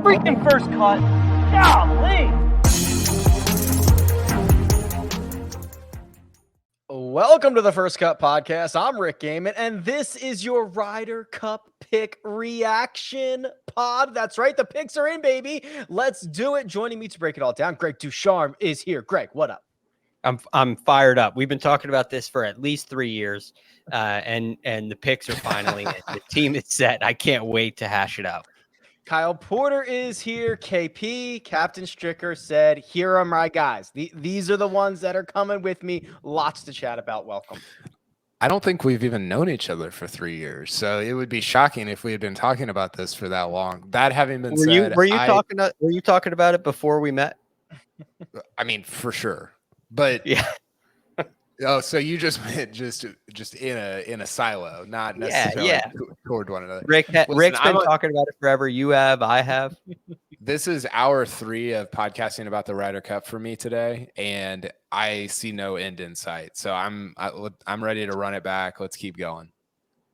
freaking first cut. Golly. Welcome to the First Cut Podcast. I'm Rick Gehman, and this is your Ryder Cup pick reaction pod. That's right, the picks are in, baby. Let's do it. Joining me to break it all down, Greg DuCharme is here. Greg, what up? I'm fired up. We've been talking about this for at least 3 years, and the picks are finally in. The team is set. I can't wait to hash it out. Kyle Porter is here. KP, Captain Stricker said, here are my guys. These are the ones that are coming with me. Lots to chat about. Welcome. I don't think we've even known each other for 3 years, so it would be shocking if we had been talking about this for that long. That having been said, were you talking about it before we met? I mean, for sure. But yeah. Oh, so you just meant just in a silo, not necessarily toward one another. Rick's been talking about it forever. You have, I have. This is hour 3 of podcasting about the Ryder Cup for me today, and I see no end in sight. So I'm ready to run it back. Let's keep going.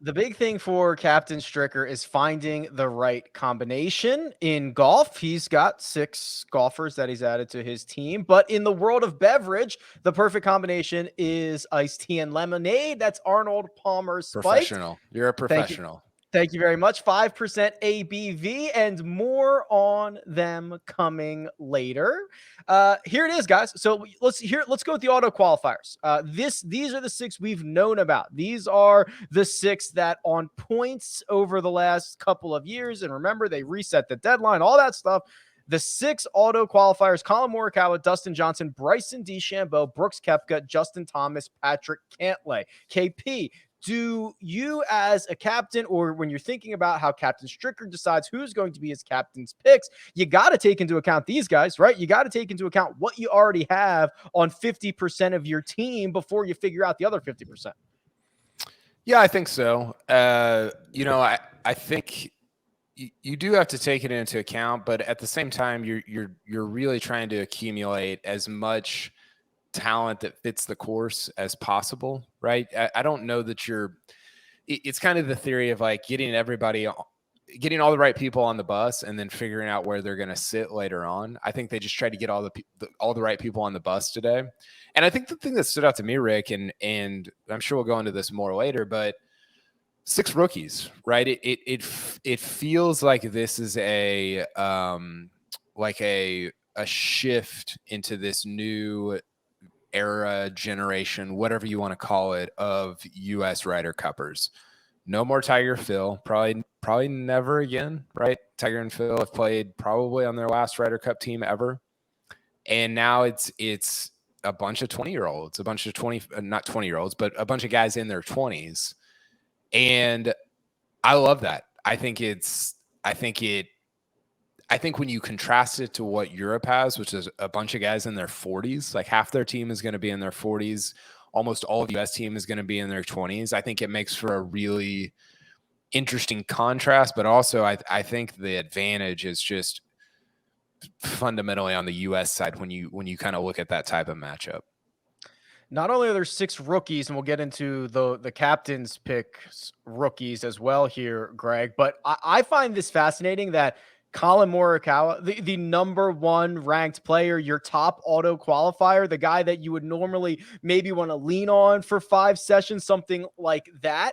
The big thing for Captain Stricker is finding the right combination in golf. He's got 6 golfers that he's added to his team. But in the world of beverage, the perfect combination is iced tea and lemonade. That's Arnold Palmer's Spiked. Professional. You're a professional. Thank you very much. 5% ABV and more on them coming later. Here it is, guys. So let's go with the auto qualifiers. These are the 6 we've known about. These are the 6 that on points over the last couple of years. And remember, they reset the deadline, all that stuff. The 6 auto qualifiers: Collin Morikawa, Dustin Johnson, Bryson DeChambeau, Brooks Koepka, Justin Thomas, Patrick Cantlay. KP, do you as a captain, or when you're thinking about how Captain Stricker decides who's going to be his captain's picks, you got to take into account these guys, right? You got to take into account what you already have on 50% of your team before you figure out the other 50%. Yeah, I think so. I think you do have to take it into account, but at the same time, you're really trying to accumulate as much talent that fits the course as possible, right? I don't know that it's kind of the theory of like getting all the right people on the bus and then figuring out where they're going to sit later on. I think they just tried to get all the right people on the bus today. And I think the thing that stood out to me, Rick, and I'm sure we'll go into this more later, but 6 rookies, right? It feels like this is a shift into this new era, generation, whatever you want to call it, of U.S. Ryder Cuppers. No more Tiger Phil, probably never again, right? Tiger and Phil have played probably on their last Ryder Cup team ever, and now it's a bunch of 20-year-olds, a bunch of not 20-year-olds, but a bunch of guys in their 20s, and I love that. I think when you contrast it to what Europe has, which is a bunch of guys in their 40s, like half their team is going to be in their 40s. Almost all of the U.S. team is going to be in their 20s. I think it makes for a really interesting contrast, but also I think the advantage is just fundamentally on the U.S. side when you kind of look at that type of matchup. Not only are there 6 rookies, and we'll get into the captain's picks rookies as well here, Greg, but I find this fascinating that Collin Morikawa, the number 1 ranked player, your top auto qualifier, the guy that you would normally maybe want to lean on for 5 sessions, something like that,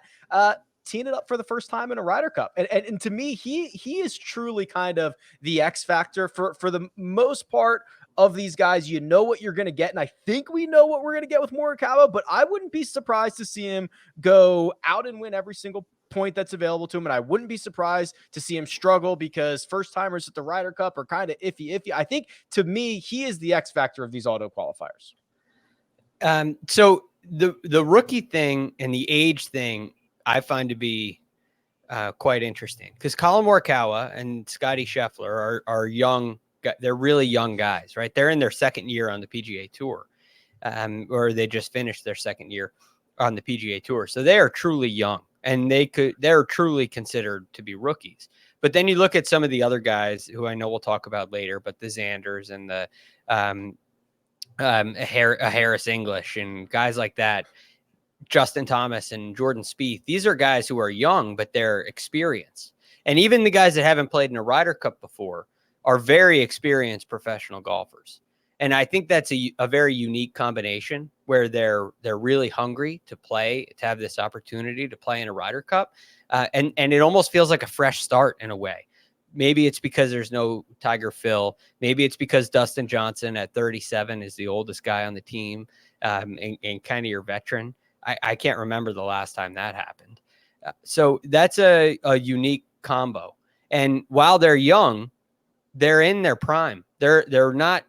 teeing it up for the first time in a Ryder Cup. And to me, he is truly kind of the X factor for the most part of these guys. You know what you're going to get, and I think we know what we're going to get with Morikawa, but I wouldn't be surprised to see him go out and win every single point that's available to him, and I wouldn't be surprised to see him struggle because first timers at the Ryder Cup are kind of iffy. I think to me, he is the X factor of these auto qualifiers. So the rookie thing and the age thing I find to be quite interesting because Collin Morikawa and Scotty Scheffler are young. They're really young guys, right? They're in their 2nd year on the PGA Tour, or they just finished their 2nd year on the PGA Tour. So they are truly young. And they're truly considered to be rookies. But then you look at some of the other guys who I know we'll talk about later, but the Xanders and the Harris English and guys like that, Justin Thomas and Jordan Spieth. These are guys who are young, but they're experienced. And even the guys that haven't played in a Ryder Cup before, are very experienced professional golfers. And I think that's a very unique combination where they're really hungry to play, to have this opportunity to play in a Ryder Cup. And it almost feels like a fresh start in a way. Maybe it's because there's no Tiger Phil. Maybe it's because Dustin Johnson at 37 is the oldest guy on the team, and kind of your veteran. I can't remember the last time that happened. So that's a unique combo. And while they're young, they're in their prime. They're not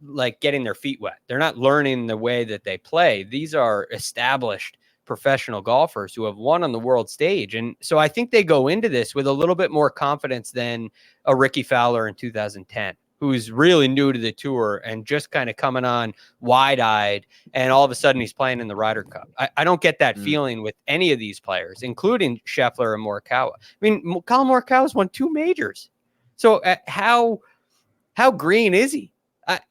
like getting their feet wet. They're not learning the way that they play. These are established professional golfers who have won on the world stage. And so I think they go into this with a little bit more confidence than a Ricky Fowler in 2010, who's really new to the tour and just kind of coming on wide-eyed. And all of a sudden he's playing in the Ryder Cup. I don't get that feeling with any of these players, including Scheffler and Morikawa. I mean, Colin Morikawa's won 2 majors. So how green is he?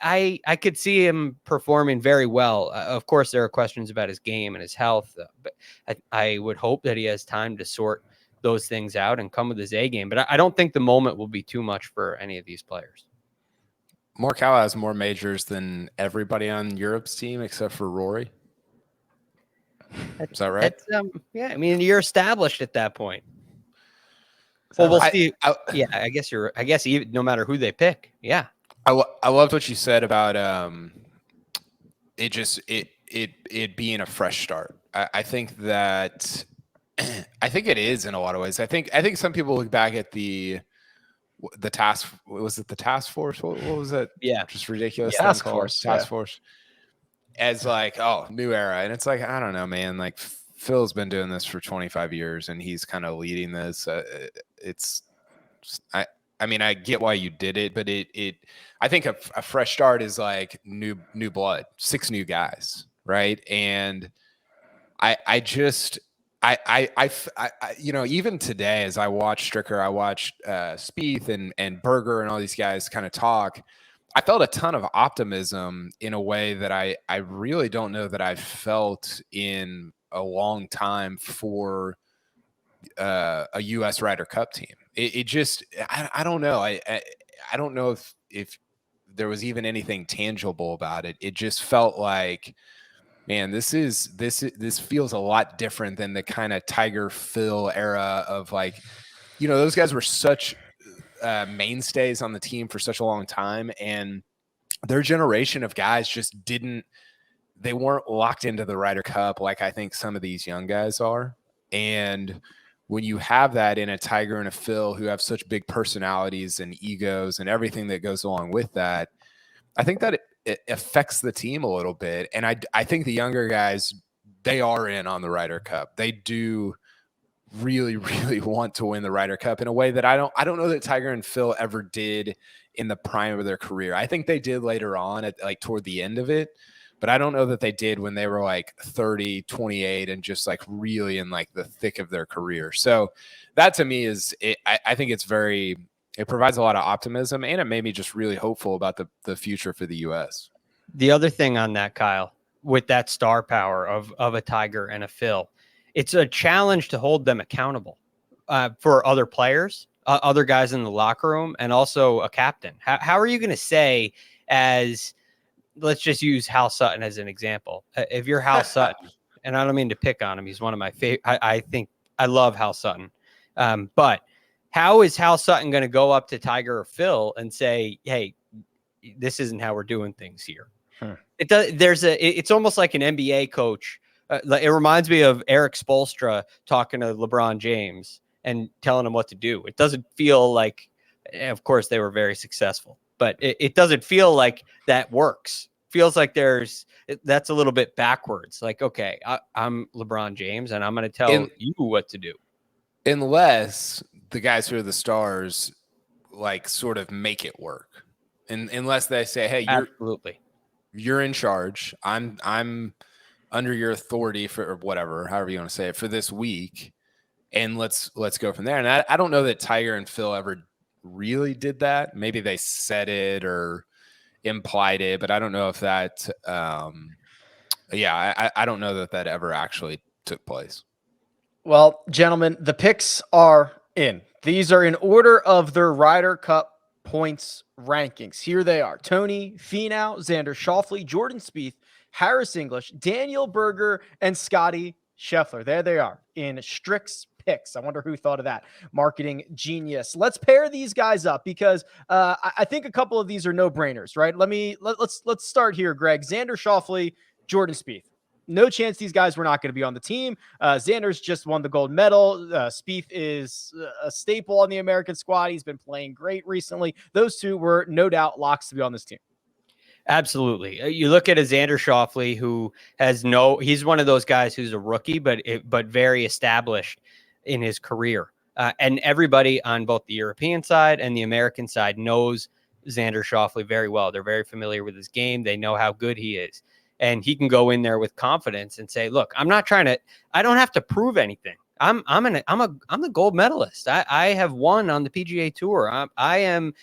I could see him performing very well. Of course, there are questions about his game and his health, but I would hope that he has time to sort those things out and come with his A game. But I don't think the moment will be too much for any of these players. Morikawa has more majors than everybody on Europe's team except for Rory. Is that right? Yeah, I mean, you're established at that point. Well, we'll see. Yeah, I guess even, no matter who they pick. Yeah. I loved what you said about it being a fresh start. I think that I think it is in a lot of ways. I think some people look back at the task. Was it the task force? What was it? Yeah, just ridiculous. Yeah, task force as like, oh, new era, and it's like, I don't know, man. Like Phil's been doing this for 25 years, and he's kind of leading this. I mean, I get why you did it, but I think a fresh start is like new blood, 6 new guys, right? And I you know, even today as I watched Stricker, I watched Spieth and Berger and all these guys kind of talk. I felt a ton of optimism in a way that I really don't know that I've felt in a long time for a U.S. Ryder Cup team. It just, I don't know. I don't know if there was even anything tangible about it. It just felt like, man, this feels a lot different than the kind of Tiger Phil era of, like, you know, those guys were such mainstays on the team for such a long time, and their generation of guys just they weren't locked into the Ryder Cup like I think some of these young guys are. And when you have that in a Tiger and a Phil who have such big personalities and egos and everything that goes along with that, I think that it affects the team a little bit. And I think the younger guys, they are in on the Ryder Cup. They do really, really want to win the Ryder Cup in a way that I don't know that Tiger and Phil ever did in the prime of their career. I think they did later on at like toward the end of it, but I don't know that they did when they were like 30, 28 and just like really in like the thick of their career. So that to me is, I think it provides a lot of optimism, and it made me just really hopeful about the future for the U.S. The other thing on that, Kyle, with that star power of a Tiger and a Phil, it's a challenge to hold them accountable for other players, other guys in the locker room, and also a captain. How are you going to say, as let's just use Hal Sutton as an example. If you're Hal Sutton, and I don't mean to pick on him, he's one of my favorite. I think I love Hal Sutton. But how is Hal Sutton going to go up to Tiger or Phil and say, hey, this isn't how we're doing things here? It does. It's almost like an NBA coach. It reminds me of Eric Spoelstra talking to LeBron James and telling him what to do. It doesn't feel like, of course, they were very successful, but it doesn't feel like that works. Feels like that's a little bit backwards. Like, okay, I'm LeBron James and I'm going to tell you what to do. Unless the guys who are the stars, like, sort of make it work. And unless they say, hey, you're in charge. I'm under your authority for, or whatever, however you want to say it, for this week. And let's go from there. And I don't know that Tiger and Phil ever really did that. Maybe they said it or implied it, but I don't know if that I don't know that ever actually took place. Well, gentlemen, the picks are in. These are in order of their Ryder Cup points rankings. Here they are: Tony Finau, Xander Schauffele, Jordan Spieth, Harris English, Daniel Berger, and Scotty Scheffler. There they are in Strick's picks. I wonder who thought of that. Marketing genius. Let's pair these guys up because I think a couple of these are no-brainers, right? Let's start here, Greg. Xander Schauffele, Jordan Spieth. No chance these guys were not going to be on the team. Xander's just won the gold medal. Spieth is a staple on the American squad. He's been playing great recently. Those two were no doubt locks to be on this team. Absolutely. You look at a Xander Schauffele who he's one of those guys who's a rookie, but very established in his career. And everybody on both the European side and the American side knows Xander Schauffele very well. They're very familiar with his game. They know how good he is. And he can go in there with confidence and say, look, I don't have to prove anything. I'm the gold medalist. I have won on the PGA Tour. I am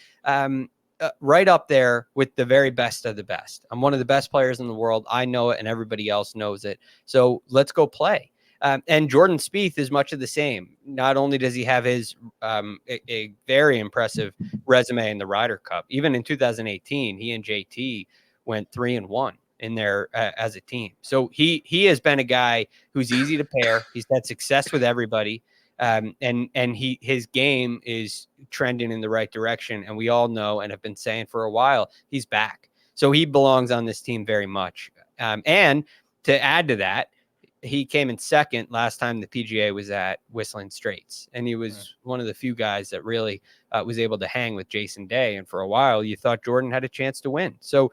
right up there with the very best of the best. I'm one of the best players in the world. I know it and everybody else knows it. So let's go play. And Jordan Spieth is much of the same. Not only does he have his a very impressive resume in the Ryder Cup, even in 2018, he and JT went 3-1 in there as a team. So he has been a guy who's easy to pair. He's had success with everybody. And his game is trending in the right direction. And we all know and have been saying for a while, he's back. So he belongs on this team very much. And to add to that, he came in second last time the PGA was at Whistling Straits. And he was one of the few guys that really was able to hang with Jason Day. And for a while, you thought Jordan had a chance to win. So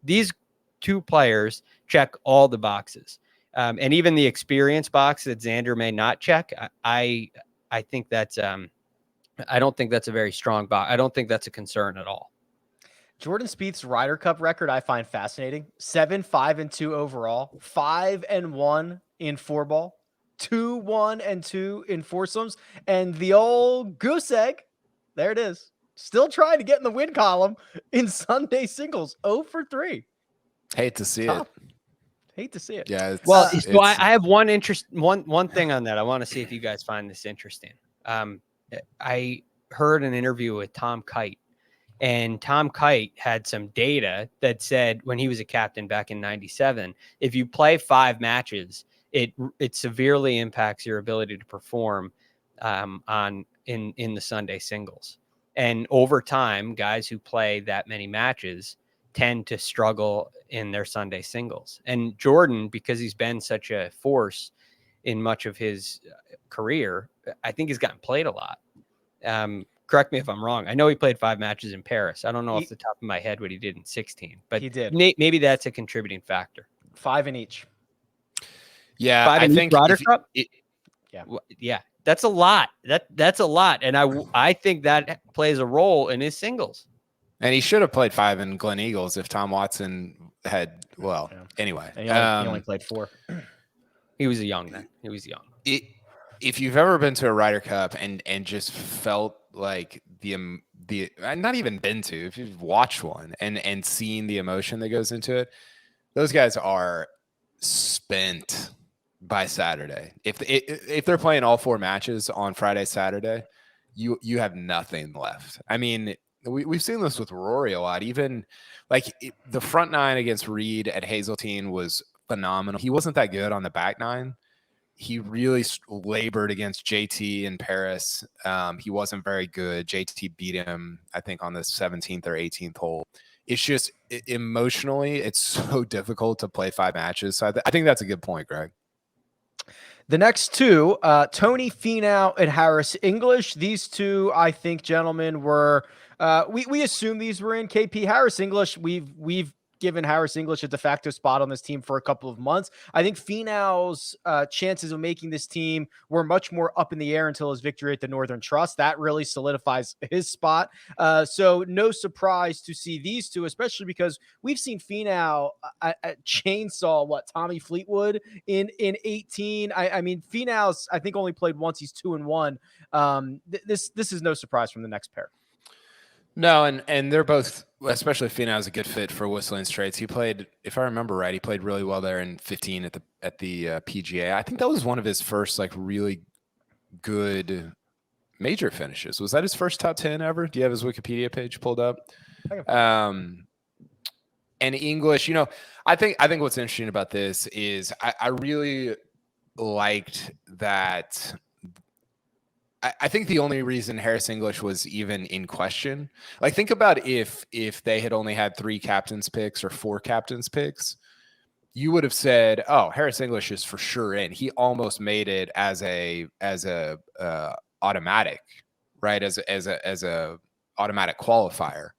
these two players check all the boxes. And even the experience box that Xander may not check, I think that's I don't think that's a very strong box. I don't think that's a concern at all. Jordan Spieth's Ryder Cup record I find fascinating. 7-5-2 overall, 5-1 in 4-ball, 2-1-2 in foursomes, and the old goose egg. There it is. Still trying to get in the win column in Sunday singles. 0-for-3. Hate to see it. Hate to see it. Yeah. So I have one thing on that. I want to see if you guys find this interesting. I heard an interview with Tom Kite, and Tom Kite had some data that said when he was a captain back in '97, if you play 5 matches, it severely impacts your ability to perform in the Sunday singles. And over time, guys who play that many matches tend to struggle in their Sunday singles. And Jordan, because he's been such a force in much of his career, I think he's gotten played a lot. Correct me if I'm wrong. I know he played 5 matches in Paris. I don't know off the top of my head what he did in 16, but he did. Maybe that's a contributing factor. 5 in each. Yeah, 5 in each Ryder Cup? Yeah. That's a lot. That's a lot. And I think that plays a role in his singles. And he should have played 5 in Glen Eagles if Tom Watson had, anyway. He only played 4. He was young then. He was young. If you've ever been to a Ryder Cup and just felt like the not even been to, if you've watched one and seen the emotion that goes into it, those guys are spent by Saturday. If they're playing all 4 matches on Friday, Saturday, you have nothing left. I mean, we've seen this with Rory a lot. Even like the front 9 against Reed at Hazeltine was phenomenal. He wasn't that good on the back 9. He really labored against JT in Paris. He wasn't very good. JT beat him, I think, on the 17th or 18th hole. It's just emotionally, it's so difficult to play 5 matches. So I think that's a good point, Greg. The next 2, Tony Finau and Harris English. These 2, I think, gentlemen, were we assume these were in KP. Harris English, we've given Harris English a de facto spot on this team for a couple of months. I think Finau's chances of making this team were much more up in the air until his victory at the Northern Trust. That really solidifies his spot. So no surprise to see these 2, especially because we've seen Finau chainsaw Tommy Fleetwood in 18. I mean, Finau's I think only played once. He's 2-1. This is no surprise from the next pair. No, and they're both, especially Finau, is a good fit for Whistling Straits. He played, if I remember right, he played really well there in 15 at the PGA. I think that was one of his first really good major finishes. Was that his first top 10 ever? Do you have his Wikipedia page pulled up? And English, I think what's interesting about this is I really liked that. I think the only reason Harris English was even in question, like think about if they had only had 3 captains picks or 4 captains picks, you would have said, "Oh, Harris English is for sure in." He almost made it as a automatic, right? As a automatic qualifier.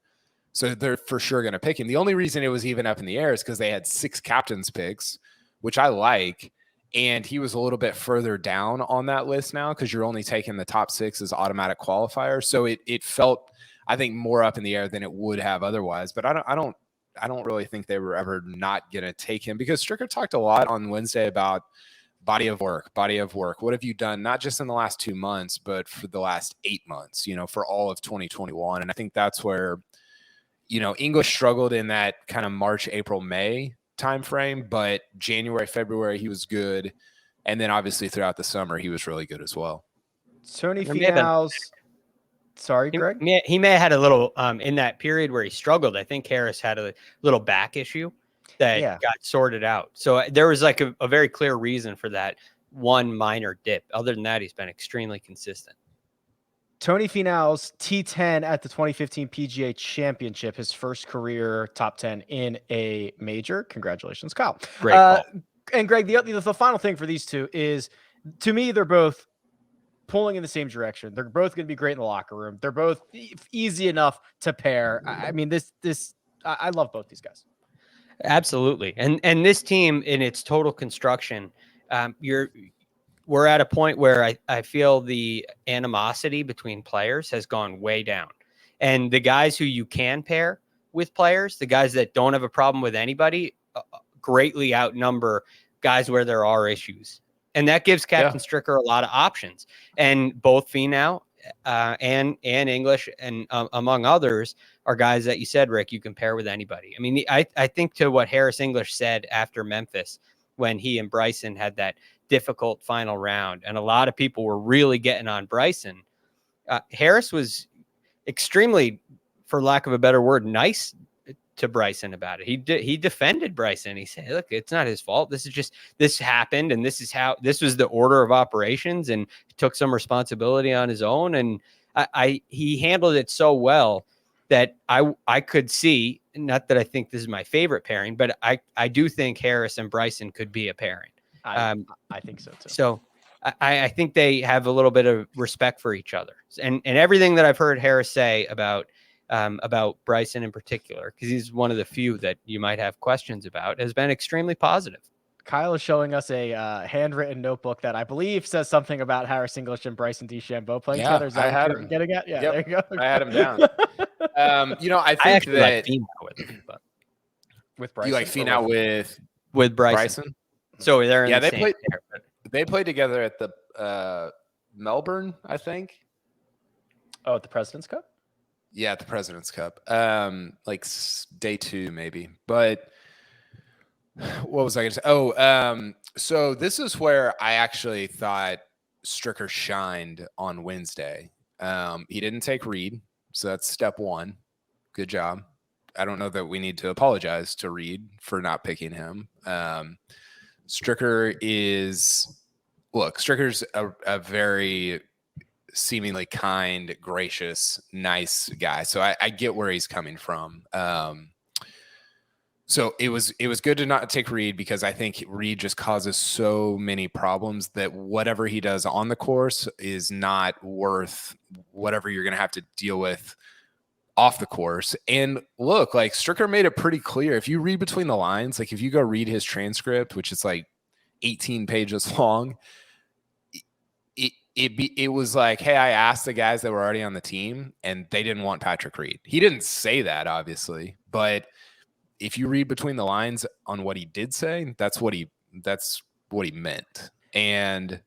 So they're for sure going to pick him. The only reason it was even up in the air is because they had 6 captains picks, which I like. And he was a little bit further down on that list now because you're only taking the top 6 as automatic qualifiers. So it felt, I think, more up in the air than it would have otherwise. But I don't really think they were ever not going to take him, because Stricker talked a lot on Wednesday about body of work. What have you done, not just in the last 2 months, but for the last 8 months, for all of 2021. And I think that's where, English struggled in that kind of March, April, May timeframe, but January, February, he was good. And then obviously throughout the summer, he was really good as well. Tony Finau's. Sorry, Greg? He may have had a little in that period where he struggled. I think Harris had a little back issue that got sorted out. So there was like a very clear reason for that one minor dip. Other than that, he's been extremely consistent. Tony Finau's T10 at the 2015 PGA Championship, his first career top 10 in a major. Congratulations, Kyle. Great call. And Greg, the final thing for these two is, to me, they're both pulling in the same direction. They're both going to be great in the locker room. They're both easy enough to pair. I mean, I love both these guys. Absolutely. And this team in its total construction, we're at a point where I feel the animosity between players has gone way down. And the guys who you can pair with players, the guys that don't have a problem with anybody, greatly outnumber guys where there are issues. And that gives Captain Stricker a lot of options. And both Finau and English and among others are guys that you said, Rick, you can pair with anybody. I mean, I think to what Harris English said after Memphis, when he and Bryson had that difficult final round, and a lot of people were really getting on Bryson. Harris was extremely, for lack of a better word, nice to Bryson about it. He defended Bryson. He said, look, it's not his fault. This happened. And this was the order of operations, and took some responsibility on his own. And he handled it so well that I could see, not that I think this is my favorite pairing, but I do think Harris and Bryson could be a pairing. I think so too. So I think they have a little bit of respect for each other, and everything that I've heard Harris say about Bryson in particular, because he's one of the few that you might have questions about, has been extremely positive. Kyle is showing us a handwritten notebook that I believe says something about Harris English and Bryson DeChambeau playing together. Is that I had what you're getting at? Yeah, yep, there you go. I had him down. I think that with Bryson, you like Finau with Bryson. So they're in the same pair, they played together at the Melbourne, I think. Oh, at the President's Cup? Yeah, at the President's Cup. Like day 2 maybe. But what was I going to say? Oh, so this is where I actually thought Stricker shined on Wednesday. He didn't take Reed, so that's step 1. Good job. I don't know that we need to apologize to Reed for not picking him. Stricker's a very seemingly kind, gracious, nice guy. So I get where he's coming from. So it was good to not take Reed, because I think Reed just causes so many problems that whatever he does on the course is not worth whatever you're going to have to deal with off the course. And look, like Stricker made it pretty clear. If you read between the lines, like if you go read his transcript, which is like 18 pages long, it was like, hey, I asked the guys that were already on the team and they didn't want Patrick Reed. He didn't say that, obviously, but if you read between the lines on what he did say, that's what he meant. And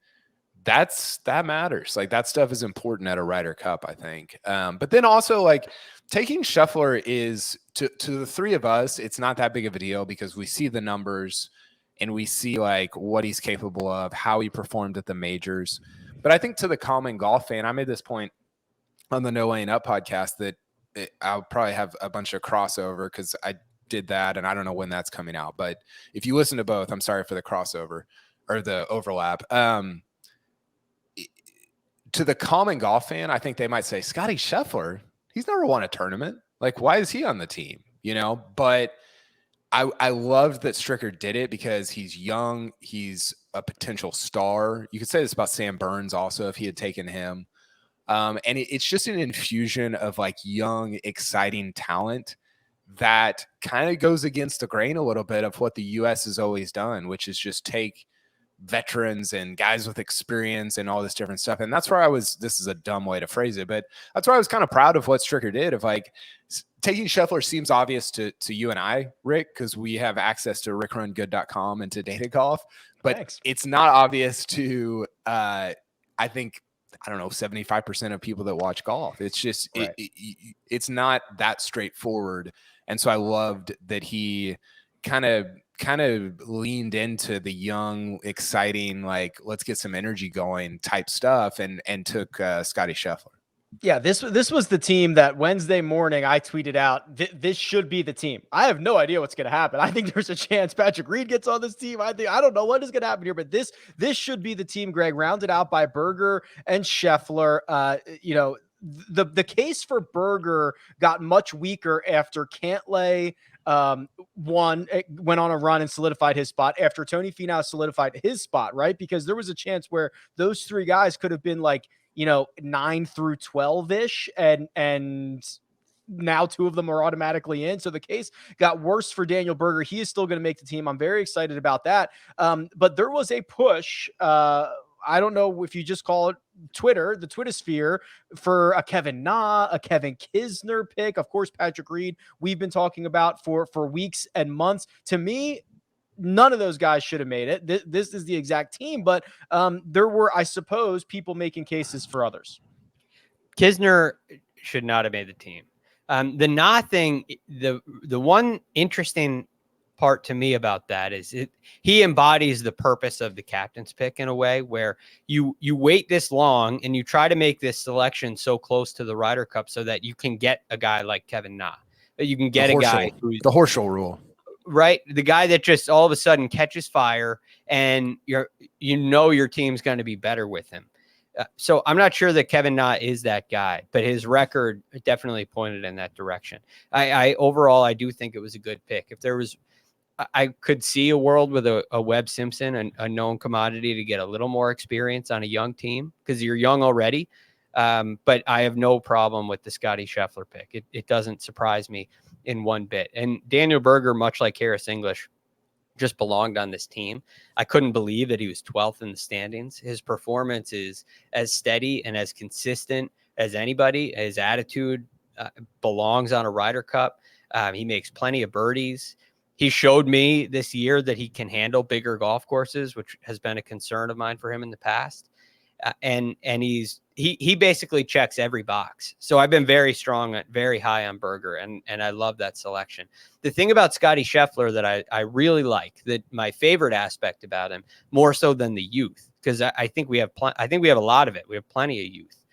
that matters. Like that stuff is important at a Ryder Cup, I think. But then also, like, taking Scheffler is to the 3 of us, it's not that big of a deal, because we see the numbers and we see like what he's capable of, how he performed at the majors. But I think to the common golf fan, I made this point on the No Laying Up podcast that I'll probably have a bunch of crossover because I did that and I don't know when that's coming out. But if you listen to both, I'm sorry for the crossover or the overlap. To the common golf fan, I think they might say, Scotty Scheffler, he's never won a tournament. Like, why is he on the team? You know, but I loved that Stricker did it because he's young. He's a potential star. You could say this about Sam Burns also if he had taken him. And it's just an infusion of like young, exciting talent that kind of goes against the grain a little bit of what the U.S. has always done, which is just take veterans and guys with experience and all this different stuff. And that's where this is a dumb way to phrase it, but that's why I was kind of proud of what Stricker did of like taking Scheffler seems obvious to you and I, Rick, because we have access to rickrungood.com and to Data Golf, but Thanks. It's not obvious to, I think, I don't know, 75% of people that watch golf. It's just, right. It's not that straightforward. And so I loved that he kind of leaned into the young, exciting, like, let's get some energy going type stuff and took Scotty Scheffler. Yeah, this was the team that Wednesday morning I tweeted out, this should be the team. I have no idea what's going to happen. I think there's a chance Patrick Reed gets on this team. I don't know what is going to happen here, but this should be the team, Greg, rounded out by Berger and Scheffler. The case for Berger got much weaker after Cantlay went on a run and solidified his spot after Tony Finau solidified his spot, right? Because there was a chance where those three guys could have been like, 9 through 12-ish, and now two of them are automatically in. So the case got worse for Daniel Berger. He is still going to make the team. I'm very excited about that. But there was a push. I don't know if you just call it Twitter, the Twitter sphere, for a Kevin Na, a Kevin Kisner pick. Of course, Patrick Reed, we've been talking about for weeks and months. To me, none of those guys should have made it. This is the exact team, but there were, I suppose, people making cases for others. Kisner should not have made the team. The Na thing, the one interesting part to me about that is he embodies the purpose of the captain's pick in a way where you wait this long and you try to make this selection so close to the Ryder Cup so that you can get a guy like Kevin Na, that you can get a guy who's the Horschel rule. Right. The guy that just all of a sudden catches fire and your team's going to be better with him. So I'm not sure that Kevin Na is that guy, but his record definitely pointed in that direction. Overall, I do think it was a good pick. If there was, I could see a world with a Webb Simpson, a known commodity, to get a little more experience on a young team because you're young already. But I have no problem with the Scotty Scheffler pick. It doesn't surprise me in one bit. And Daniel Berger, much like Harris English, just belonged on this team. I couldn't believe that he was 12th in the standings. His performance is as steady and as consistent as anybody. His attitude belongs on a Ryder Cup. He makes plenty of birdies. He showed me this year that he can handle bigger golf courses, which has been a concern of mine for him in the past. And he basically checks every box. So I've been very high on Berger, and I love that selection. The thing about Scotty Scheffler that I really like, that my favorite aspect about him, more so than the youth, because I think we have a lot of it. We have plenty of youth,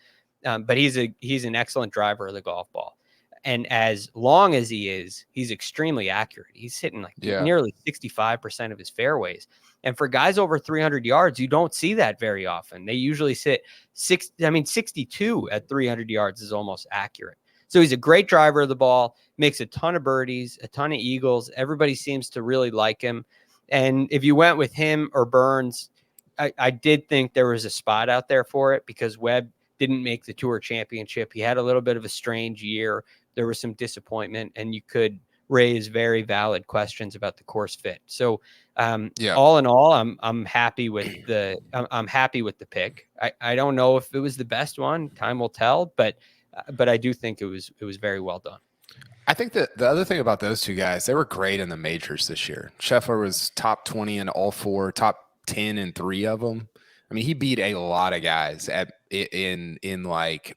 but he's an excellent driver of the golf ball. And as long as he's extremely accurate. He's hitting nearly 65% of his fairways. And for guys over 300 yards, you don't see that very often. They usually sit 62 at 300 yards is almost accurate. So he's a great driver of the ball, makes a ton of birdies, a ton of eagles. Everybody seems to really like him. And if you went with him or Burns, I did think there was a spot out there for it because Webb didn't make the Tour Championship. He had a little bit of a strange year. There was some disappointment, and you could raise very valid questions about the course fit. So all in all, I'm happy with the pick. I don't know if it was the best one. Time will tell, but I do think it was very well done. I think that the other thing about those two guys, they were great in the majors this year. Scheffler was top 20 in all four, top 10 in 3 of them. I mean, he beat a lot of guys in like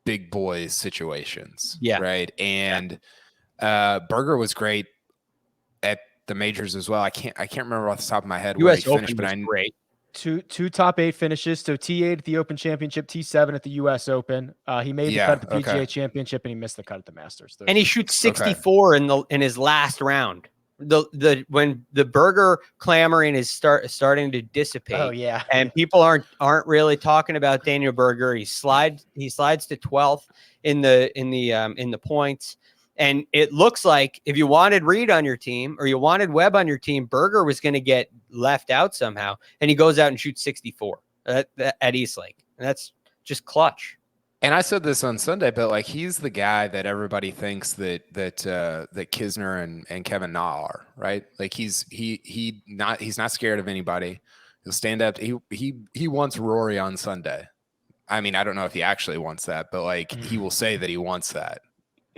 big boys situations. Yeah. Right. And Berger was great at the majors as well. I can't remember off the top of my head where he finished, but great. Two top 8 finishes. So T8 at the Open Championship, T7 at the U.S. Open. He made the cut at the PGA Championship, and he missed the cut at the Masters. And he shoots 64 in his last round. When the Berger clamoring is starting to dissipate. Oh yeah, and people aren't really talking about Daniel Berger. He slides to 12th in the points. And it looks like if you wanted Reed on your team or you wanted Webb on your team, Berger was going to get left out somehow. And he goes out and shoots 64 at Eastlake. And that's just clutch. And I said this on Sunday, but like he's the guy that everybody thinks that Kisner and Kevin Na are, right? Like he's not scared of anybody. He'll stand up. He wants Rory on Sunday. I mean, I don't know if he actually wants that, but like he will say that he wants that.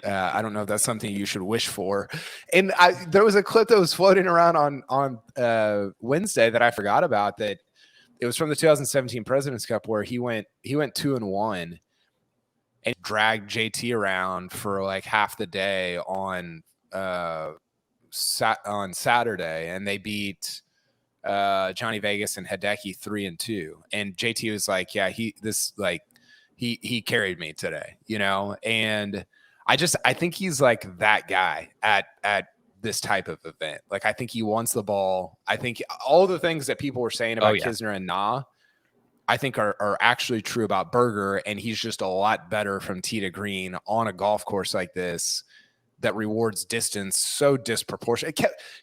I don't know if that's something you should wish for. And there was a clip that was floating around on Wednesday that I forgot about. That it was from the 2017 President's Cup where he went 2-1 and dragged JT around for like half the day on Saturday, and they beat Johnny Vegas and Hideki 3-2. And JT was like, yeah, he carried me today, you know. And I think he's like that guy at this type of event. Like, I think he wants the ball. I think all the things that people were saying about Kisner and Na, I think are actually true about Berger, and he's just a lot better from tee to green on a golf course like this that rewards distance so disproportionate.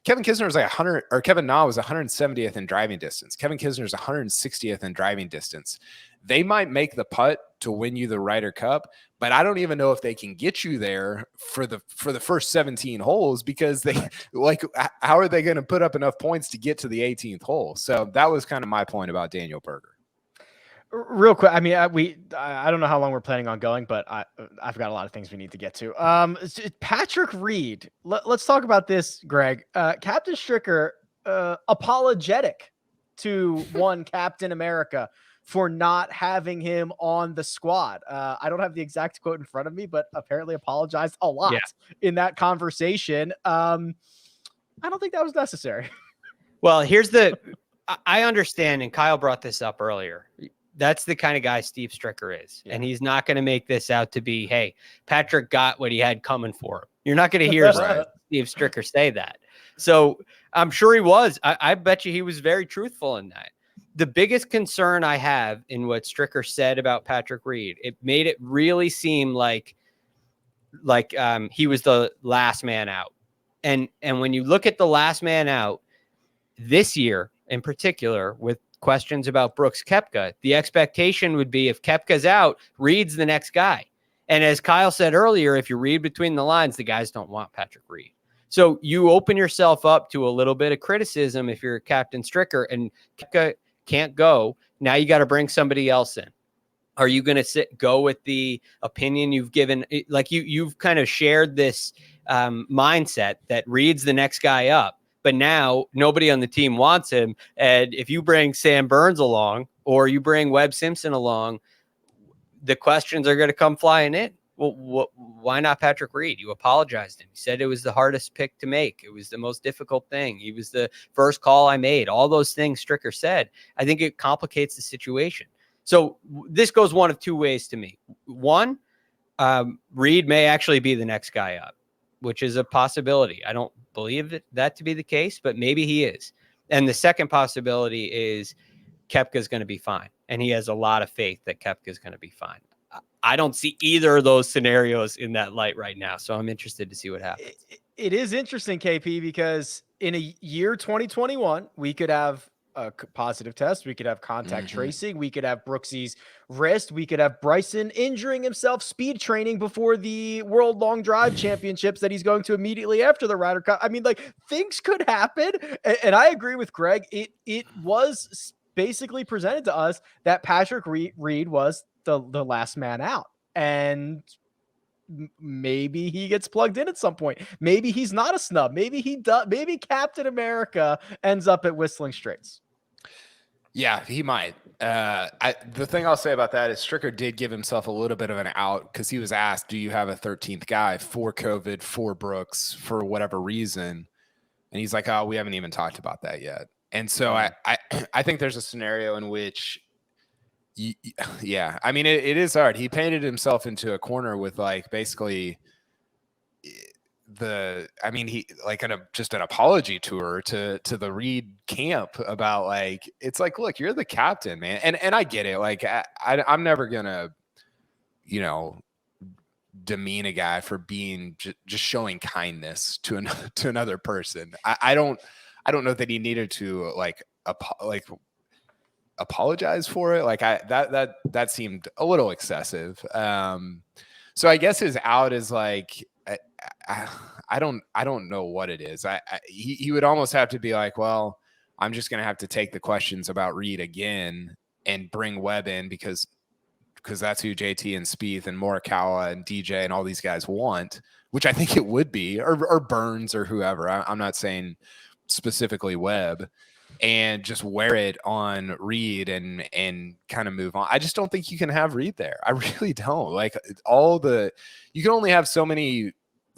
Kevin Kisner was like 100, or Kevin Na was 170th in driving distance. Kevin Kisner is 160th in driving distance. They might make the putt to win you the Ryder Cup, but I don't even know if they can get you there for the first 17 holes, because they like, how are they going to put up enough points to get to the 18th hole? So that was kind of my point about Daniel Berger. Real quick, I mean, I don't know how long we're planning on going, but I've got a lot of things we need to get to. Patrick Reed, let's talk about this, Greg. Captain Stricker, apologetic to one Captain America for not having him on the squad. I don't have the exact quote in front of me, but apparently apologized a lot in that conversation. I don't think that was necessary. Well, I understand, and Kyle brought this up earlier. That's the kind of guy Steve Stricker is. Yeah. And he's not going to make this out to be, hey, Patrick got what he had coming for him. You're not going to hear Steve Stricker say that. So I'm sure he was. I bet you he was very truthful in that. The biggest concern I have in what Stricker said about Patrick Reed, it made it really seem like he was the last man out. And when you look at the last man out this year in particular, with questions about Brooks Koepka, the expectation would be if Koepka's out, Reed's the next guy. And as Kyle said earlier, if you read between the lines, the guys don't want Patrick Reed. So you open yourself up to a little bit of criticism if you're Captain Stricker and Koepka can't go. Now you got to bring somebody else in. Are you going to go with the opinion you've given? Like you've kind of shared this mindset that Reed's the next guy up. But now nobody on the team wants him. And if you bring Sam Burns along or you bring Webb Simpson along, the questions are going to come flying in. Well, why not Patrick Reed? You apologized to him. You said it was the hardest pick to make. It was the most difficult thing. He was the first call I made. All those things Stricker said. I think it complicates the situation. So this goes one of two ways to me. One, Reed may actually be the next guy up, which is a possibility. I don't believe that to be the case, but maybe he is. And the second possibility is Koepka's going to be fine. And he has a lot of faith that Koepka's going to be fine. I don't see either of those scenarios in that light right now. So I'm interested to see what happens. It is interesting, KP, because in a year 2021, we could have a positive test. We could have contact tracing. We could have Brooksy's wrist. We could have Bryson injuring himself speed training before the World Long Drive Championships that he's going to immediately after the Ryder Cup. I mean, like, things could happen. And I agree with Greg. It was basically presented to us that Patrick Reed was the last man out. And maybe he gets plugged in at some point. Maybe he's not a snub. Maybe he does. Maybe Captain America ends up at Whistling Straits. Yeah, he might. The thing I'll say about that is Stricker did give himself a little bit of an out because he was asked, do you have a 13th guy for COVID, for Brooks, for whatever reason? And he's like, oh, we haven't even talked about that yet. And so I think there's a scenario in which, yeah, I mean, it is hard. He painted himself into a corner with like basically he like just an apology tour to the Reed camp about like, it's like, look, you're the captain, man. And I get it. Like I'm never gonna, demean a guy for being just showing kindness to another person. I don't know that he needed to apologize for it. Like that seemed a little excessive. So I guess his out is like, I don't know what it is. He would almost have to be like, well, I'm just going to have to take the questions about Reed again and bring Webb in because that's who JT and Spieth and Morikawa and DJ and all these guys want, which I think it would be, or Burns or whoever. I'm not saying specifically Webb, and just wear it on Reed and kind of move on. I just don't think you can have Reed there. I really don't. Like you can only have so many.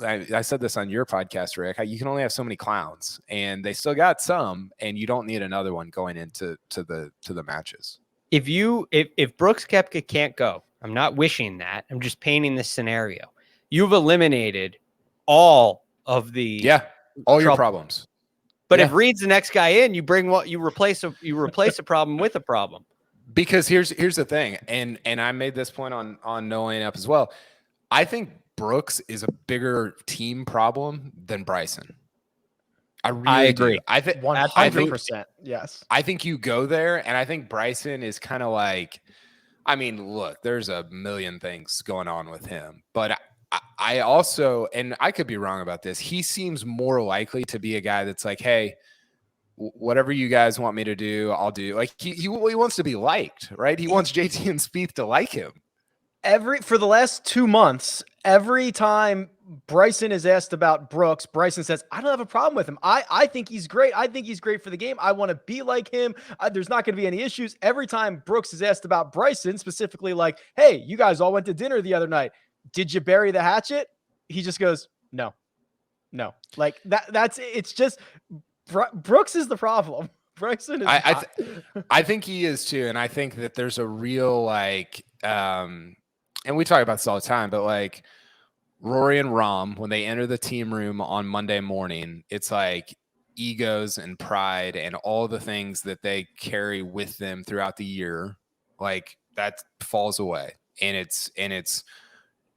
I said this on your podcast, Rick. You can only have so many clowns, and they still got some, and you don't need another one going into the matches. If Brooks Koepka can't go, I'm not wishing that. I'm just painting this scenario. You've eliminated all of the your problems. But if Reed's the next guy in, you replace a problem with a problem. Because here's the thing, and I made this point on No Laying Up as well. I think Brooks is a bigger team problem than Bryson. I agree. I think 100%. Yes. I think you go there, and I think Bryson is kind of like, I mean, look, there's a million things going on with him, but I also, and I could be wrong about this, he seems more likely to be a guy that's like, hey, whatever you guys want me to do, I'll do. Like he wants to be liked, right? He wants JT and Spieth to like him. For the last 2 months, every time Bryson is asked about Brooks, Bryson says, I don't have a problem with him. I think he's great. I think he's great for the game. I want to be like him. There's not going to be any issues. Every time Brooks is asked about Bryson, specifically like, hey, you guys all went to dinner the other night. Did you bury the hatchet? He just goes, no. Like it's just Brooks is the problem. Bryson is I think he is too. And I think that there's a real and we talk about this all the time, but like Rory and Rahm, when they enter the team room on Monday morning, it's like egos and pride and all the things that they carry with them throughout the year. Like that falls away, and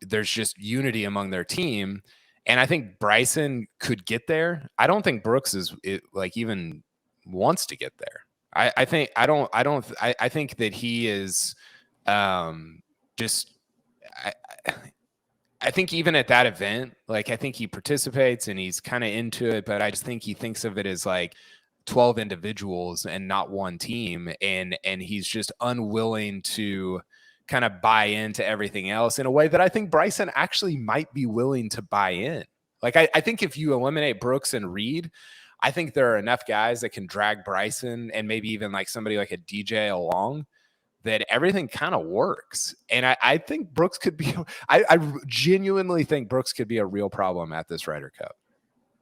there's just unity among their team. And I think Bryson could get there. I don't think Brooks even wants to get there. I think that he is just, I think even at that event, like I think he participates and he's kind of into it, but I just think he thinks of it as like 12 individuals and not one team. And he's just unwilling to kind of buy into everything else in a way that I think Bryson actually might be willing to buy in. Like, I think if you eliminate Brooks and Reed, I think there are enough guys that can drag Bryson and maybe even like somebody like a DJ along that everything kind of works. And I think Brooks could be, I genuinely think Brooks could be a real problem at this Ryder Cup.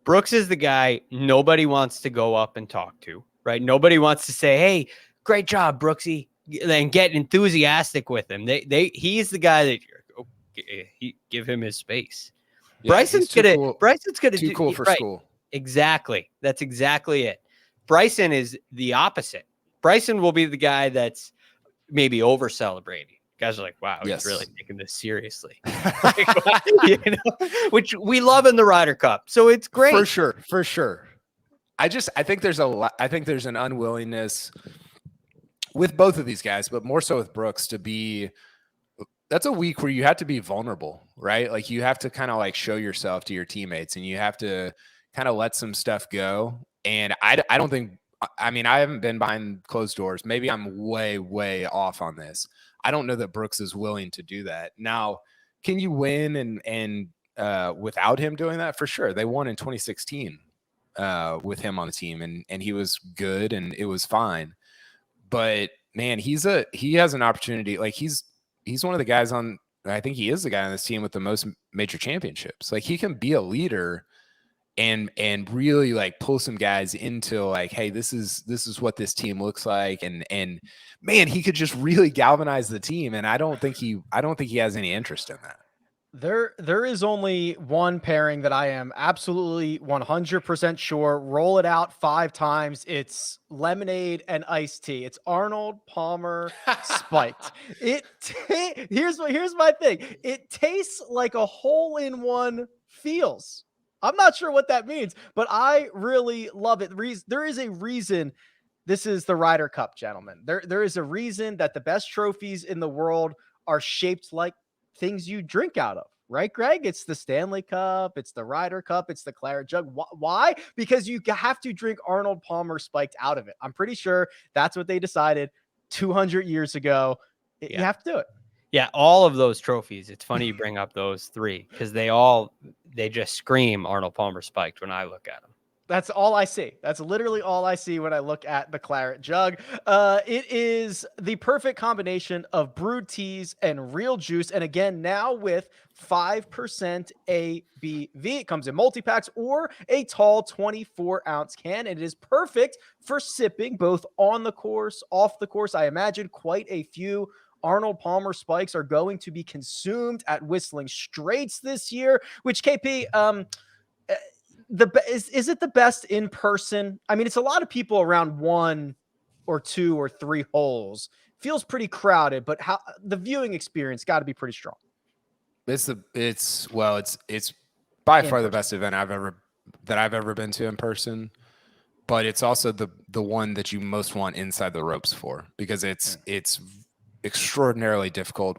Brooks is the guy nobody wants to go up and talk to, right? Nobody wants to say, hey, great job, Brooksy, and get enthusiastic with him. He's the guy that give him his space. Yeah, Bryson's gonna too cool for school. Exactly. That's exactly it. Bryson is the opposite. Bryson will be the guy that's maybe over celebrating. Guys are like, wow, he's really taking this seriously. Which we love in the Ryder Cup. So it's great. For sure. I think there's an unwillingness with both of these guys, but more so with Brooks that's a week where you have to be vulnerable, right? Like you have to kind of like show yourself to your teammates and you have to kind of let some stuff go. And I don't think, I mean, I haven't been behind closed doors. Maybe I'm way, way off on this. I don't know that Brooks is willing to do that. Now, can you win and without him doing that? For sure. They won in 2016 with him on the team and he was good and it was fine. But man, he has an opportunity. Like he's one of the guys I think he is the guy on this team with the most major championships. Like he can be a leader and really like pull some guys into like, hey, this is what this team looks like, and man, he could just really galvanize the team, and I don't think he has any interest in that. There is only one pairing that I am absolutely 100% sure. Roll it out 5 times. It's lemonade and iced tea. It's Arnold Palmer spiked. Here's my thing. It tastes like a hole-in-one feels. I'm not sure what that means, but I really love it. There is a reason this is the Ryder Cup, gentlemen. There is a reason that the best trophies in the world are shaped like things you drink out of, right, Greg? It's the Stanley Cup, it's the Ryder Cup, it's the Claret Jug. Why? Because you have to drink Arnold Palmer spiked out of it. I'm pretty sure that's what they decided 200 years ago. You have to do it. Yeah, all of those trophies. It's funny you bring up those 3 because they just scream Arnold Palmer spiked when I look at them. That's all I see. That's literally all I see when I look at the Claret Jug. It is the perfect combination of brewed teas and real juice. And again, now with 5% ABV. It comes in multi-packs or a tall 24-ounce can. And it is perfect for sipping both on the course, off the course. I imagine quite a few Arnold Palmer spikes are going to be consumed at Whistling Straits this year, which KP, is it the best in person? I mean, it's a lot of people around 1 or 2 or 3 holes. Feels pretty crowded, but how the viewing experience got to be pretty strong. It's by far the best event I've ever been to in person, but it's also the one that you most want inside the ropes for, because it's extraordinarily difficult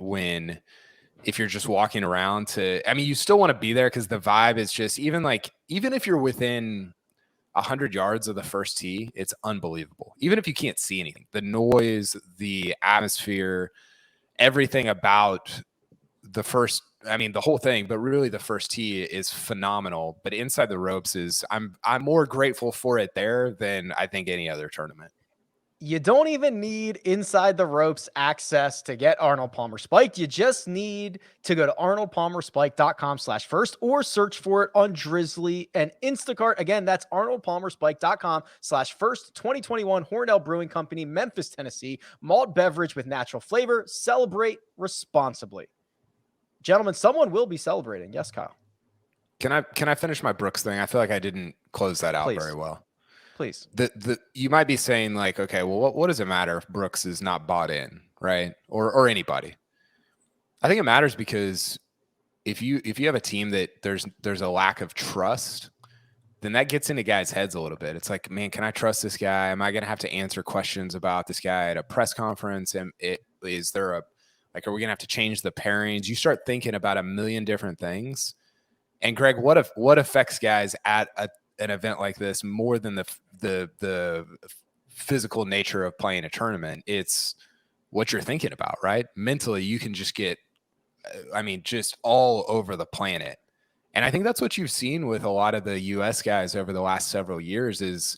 if you're just walking around you still want to be there because the vibe is just even if you're within 100 yards of the first tee, it's unbelievable. Even if you can't see anything, the noise, the atmosphere, everything about the whole thing, but really the first tee is phenomenal. But inside the ropes I'm more grateful for it there than I think any other tournament. You don't even need inside the ropes access to get Arnold Palmer spiked. You just need to go to arnoldpalmerspike.com/first or search for it on Drizzly and Instacart. Again, that's arnoldpalmerspike.com/first. 2021 Hornell Brewing Company, Memphis, Tennessee. Malt beverage with natural flavor. Celebrate responsibly. Gentlemen, someone will be celebrating. Yes, Kyle. Can I finish my Brooks thing? I feel like I didn't close that out very well. Please. You might be saying like, okay, well, what does it matter if Brooks is not bought in, right? Or anybody? I think it matters because if you have a team that there's a lack of trust, then that gets into guys' heads a little bit. It's like, man, can I trust this guy? Am I going to have to answer questions about this guy at a press conference? And are we going to have to change the pairings? You start thinking about a million different things. And Greg, what affects guys at an event like this more than the physical nature of playing a tournament? It's what you're thinking about, right? Mentally, you can just get, just all over the planet. And I think that's what you've seen with a lot of the U.S. guys over the last several years is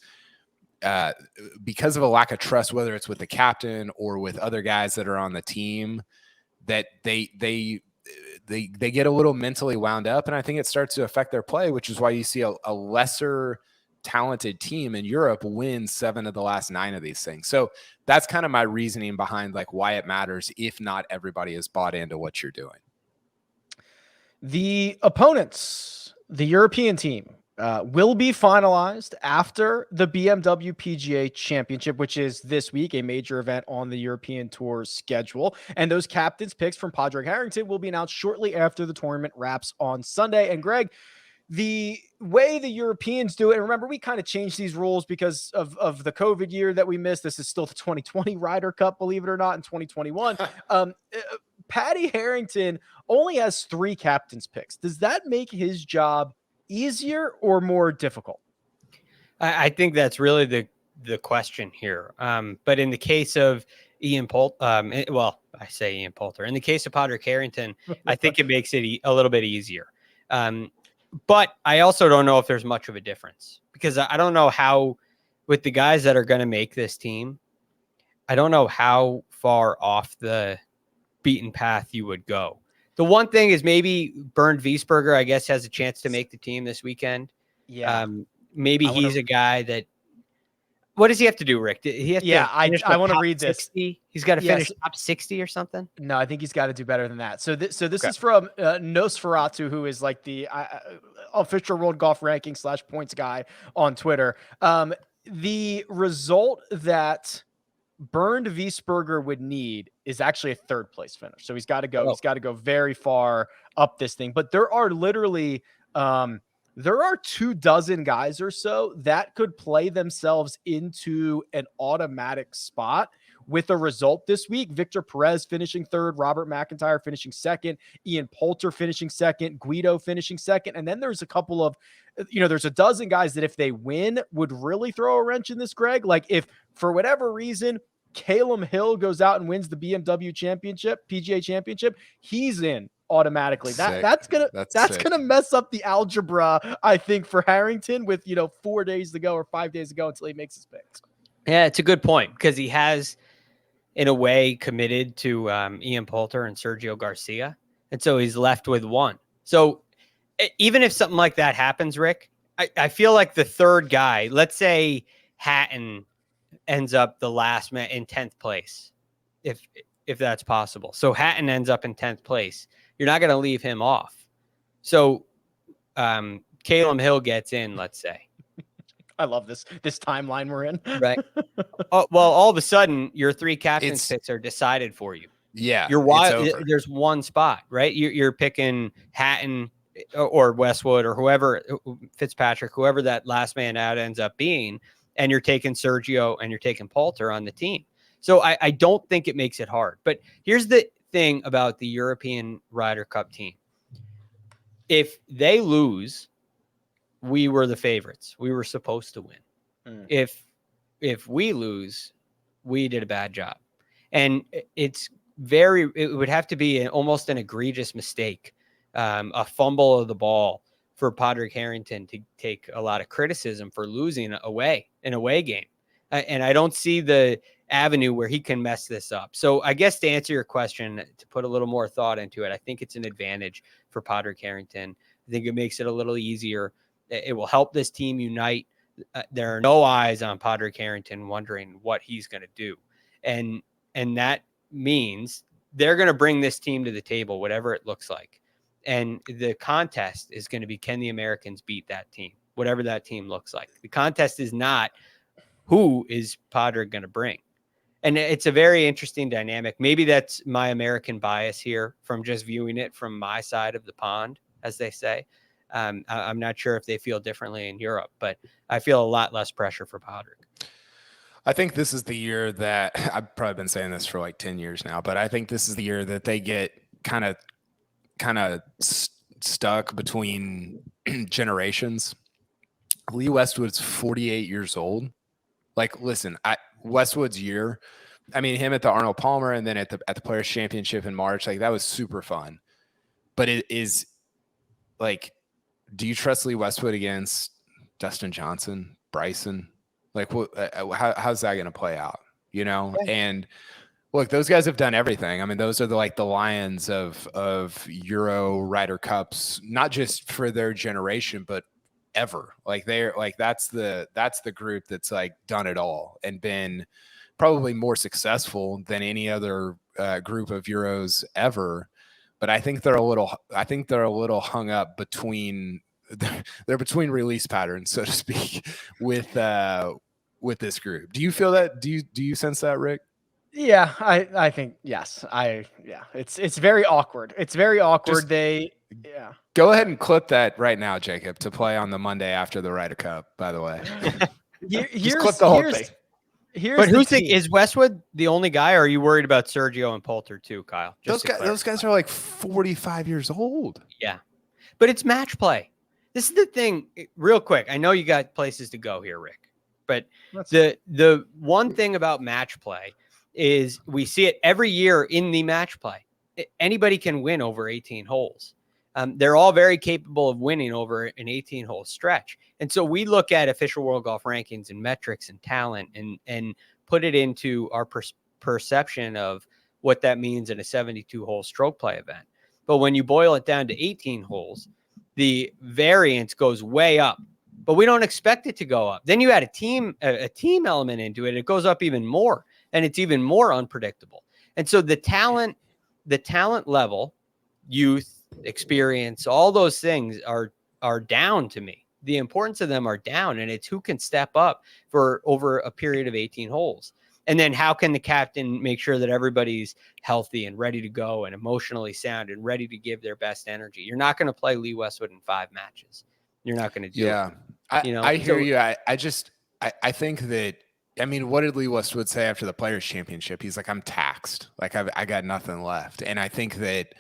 because of a lack of trust, whether it's with the captain or with other guys that are on the team, that they get a little mentally wound up. And I think it starts to affect their play, which is why you see a lesser talented team in Europe win 7 of the last 9 of these things. So that's kind of my reasoning behind like why it matters if not everybody is bought into what you're doing. The opponents, the European team, will be finalized after the BMW PGA Championship, which is this week, a major event on the European Tour schedule. And those captains' picks from Padraig Harrington will be announced shortly after the tournament wraps on Sunday. And Greg, the way the Europeans do it, and remember, we kind of changed these rules because of the COVID year that we missed. This is still the 2020 Ryder Cup, believe it or not, in 2021. Patty Harrington only has 3 captains' picks. Does that make his job easier or more difficult? I think that's really the question here. But in the case of Ian Poulter, I say Ian Poulter. In the case of Padraig Harrington, I think it makes it a little bit easier. But I also don't know if there's much of a difference because I don't know how, with the guys that are going to make this team, I don't know how far off the beaten path you would go. The one thing is maybe Bernd Wiesberger, I guess, has a chance to make the team this weekend. Yeah. Maybe I wanna- he's a guy that. What does he have to do, Rick? He have Yeah, to finish I want to top read this. 60? He's got to Yes. finish top 60 or something. No, I think he's got to do better than that. So this Okay. is from Nosferatu, who is like the official world golf ranking / points guy on Twitter. The result that Bernd Wiesberger would need is actually a 3rd place finish. So he's got to go. Oh. He's got to go very far up this thing. But there are literally there are 24 guys or so that could play themselves into an automatic spot with a result this week. Victor Perez finishing 3rd, Robert McIntyre finishing 2nd, Ian Poulter finishing 2nd, Guido finishing 2nd. And then there's a couple of, there's a dozen guys that if they win would really throw a wrench in this, Greg. Like if for whatever reason, Calum Hill goes out and wins the BMW championship, PGA championship, he's in automatically. That's gonna mess up the algebra, I think, for Harrington with 4 days to go or 5 days to go until he makes his picks. Yeah, it's a good point because he has, in a way, committed to Ian Poulter and Sergio Garcia, and so he's left with one. So even if something like that happens, Rick, I feel like the 3rd guy, let's say Hatton ends up the last man in 10th place, if that's possible. So Hatton ends up in 10th place. You're not going to leave him off. So Calum Hill gets in, let's say. I love this timeline we're in. Right. Oh, well, all of a sudden, your 3 captain's picks are decided for you. Yeah. You're wild. There's one spot, right? You're picking Hatton or Westwood or whoever, Fitzpatrick, whoever that last man out ends up being. And you're taking Sergio and you're taking Poulter on the team. So I don't think it makes it hard. But here's the thing about the European Ryder Cup team. If they lose, we were the favorites. We were supposed to win. If we lose, we did a bad job. And it would have to be almost an egregious mistake, a fumble of the ball for Padraig Harrington to take a lot of criticism for losing an away game. And I don't see the avenue where he can mess this up. So I guess to answer your question, to put a little more thought into it, I think it's an advantage for Padraig Harrington. I think it makes it a little easier. It will help this team unite. There are no eyes on Padraig Harrington wondering what he's going to do. And that means they're going to bring this team to the table, whatever it looks like. And the contest is going to be, can the Americans beat that team, whatever that team looks like. The contest is not who is Padraig going to bring. And it's a very interesting dynamic. Maybe that's my American bias here from just viewing it from my side of the pond, as they say. I'm not sure if they feel differently in Europe, but I feel a lot less pressure for Padraig. I think this is the year that I've probably been saying this for like 10 years now, but I think this is the year that they get kind of stuck between generations. Lee Westwood's 48 years old. Like, listen, Westwood's year, I mean, him at the Arnold Palmer and then at the Players Championship in March, like that was super fun. But it is like, do you trust Lee Westwood against Dustin Johnson, Bryson? Like, how's that going to play out? Yeah. And look, those guys have done everything. I mean, those are the lions of Euro Ryder Cups, not just for their generation, but ever. Like they're like, that's the group that's like done it all and been probably more successful than any other group of Euros ever. But I think they're a little hung up between they're between release patterns, so to speak, with this group. Do you feel that? Do you sense that, Rick? Yeah, I think yes. It's very awkward. It's very awkward. Go ahead and clip that right now, Jacob, to play on the Monday after the Ryder Cup, by the way. Just clip the whole thing. But is Westwood the only guy, or are you worried about Sergio and Poulter too, Kyle? Those guys are like 45 years old. Yeah. But it's match play. This is the thing, real quick. I know you got places to go here, Rick. But the one thing about match play is we see it every year in the match play. Anybody can win over 18 holes. They're all very capable of winning over an 18-hole stretch. And so we look at official world golf rankings and metrics and talent and put it into our perception of what that means in a 72-hole stroke play event. But when you boil it down to 18 holes, the variance goes way up but we don't expect it to go up. Then you add a team element into it. It goes up even more, and it's even more unpredictable. And so the talent level, youth, experience, all those things are down to me. The importance of them are down, and it's who can step up for over a period of 18 holes. And then how can the captain make sure that everybody's healthy and ready to go and emotionally sound and ready to give their best energy? You're not going to play Lee Westwood in 5 matches. You're not going to do it. I hear you. I think that, I mean, what did Lee Westwood say after the Players Championship? He's like, I'm taxed. Like I got nothing left. And I think that,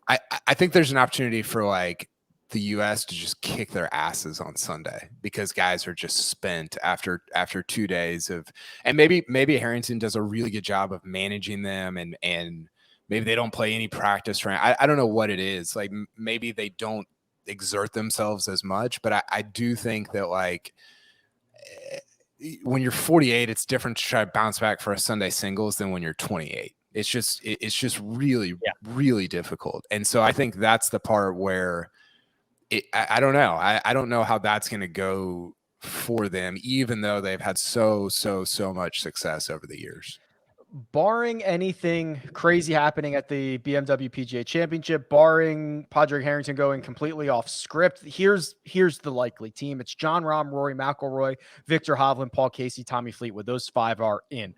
I think there's an opportunity for like the U.S. to just kick their asses on Sunday because guys are just spent after 2 days of, and maybe Harrington does a really good job of managing them, and maybe they don't play any practice round. I don't know what it is. Like maybe they don't exert themselves as much, but I do think that like when you're 48, it's different to try to bounce back for a Sunday singles than when you're 28. It's just really, really difficult. And so I think that's the part where I don't know. I don't know how that's going to go for them, even though they've had so much success over the years. Barring anything crazy happening at the BMW PGA Championship, barring Padraig Harrington going completely off script, here's the likely team. It's Jon Rahm, Rory McIlroy, Victor Hovland, Paul Casey, Tommy Fleetwood. Those 5 are in.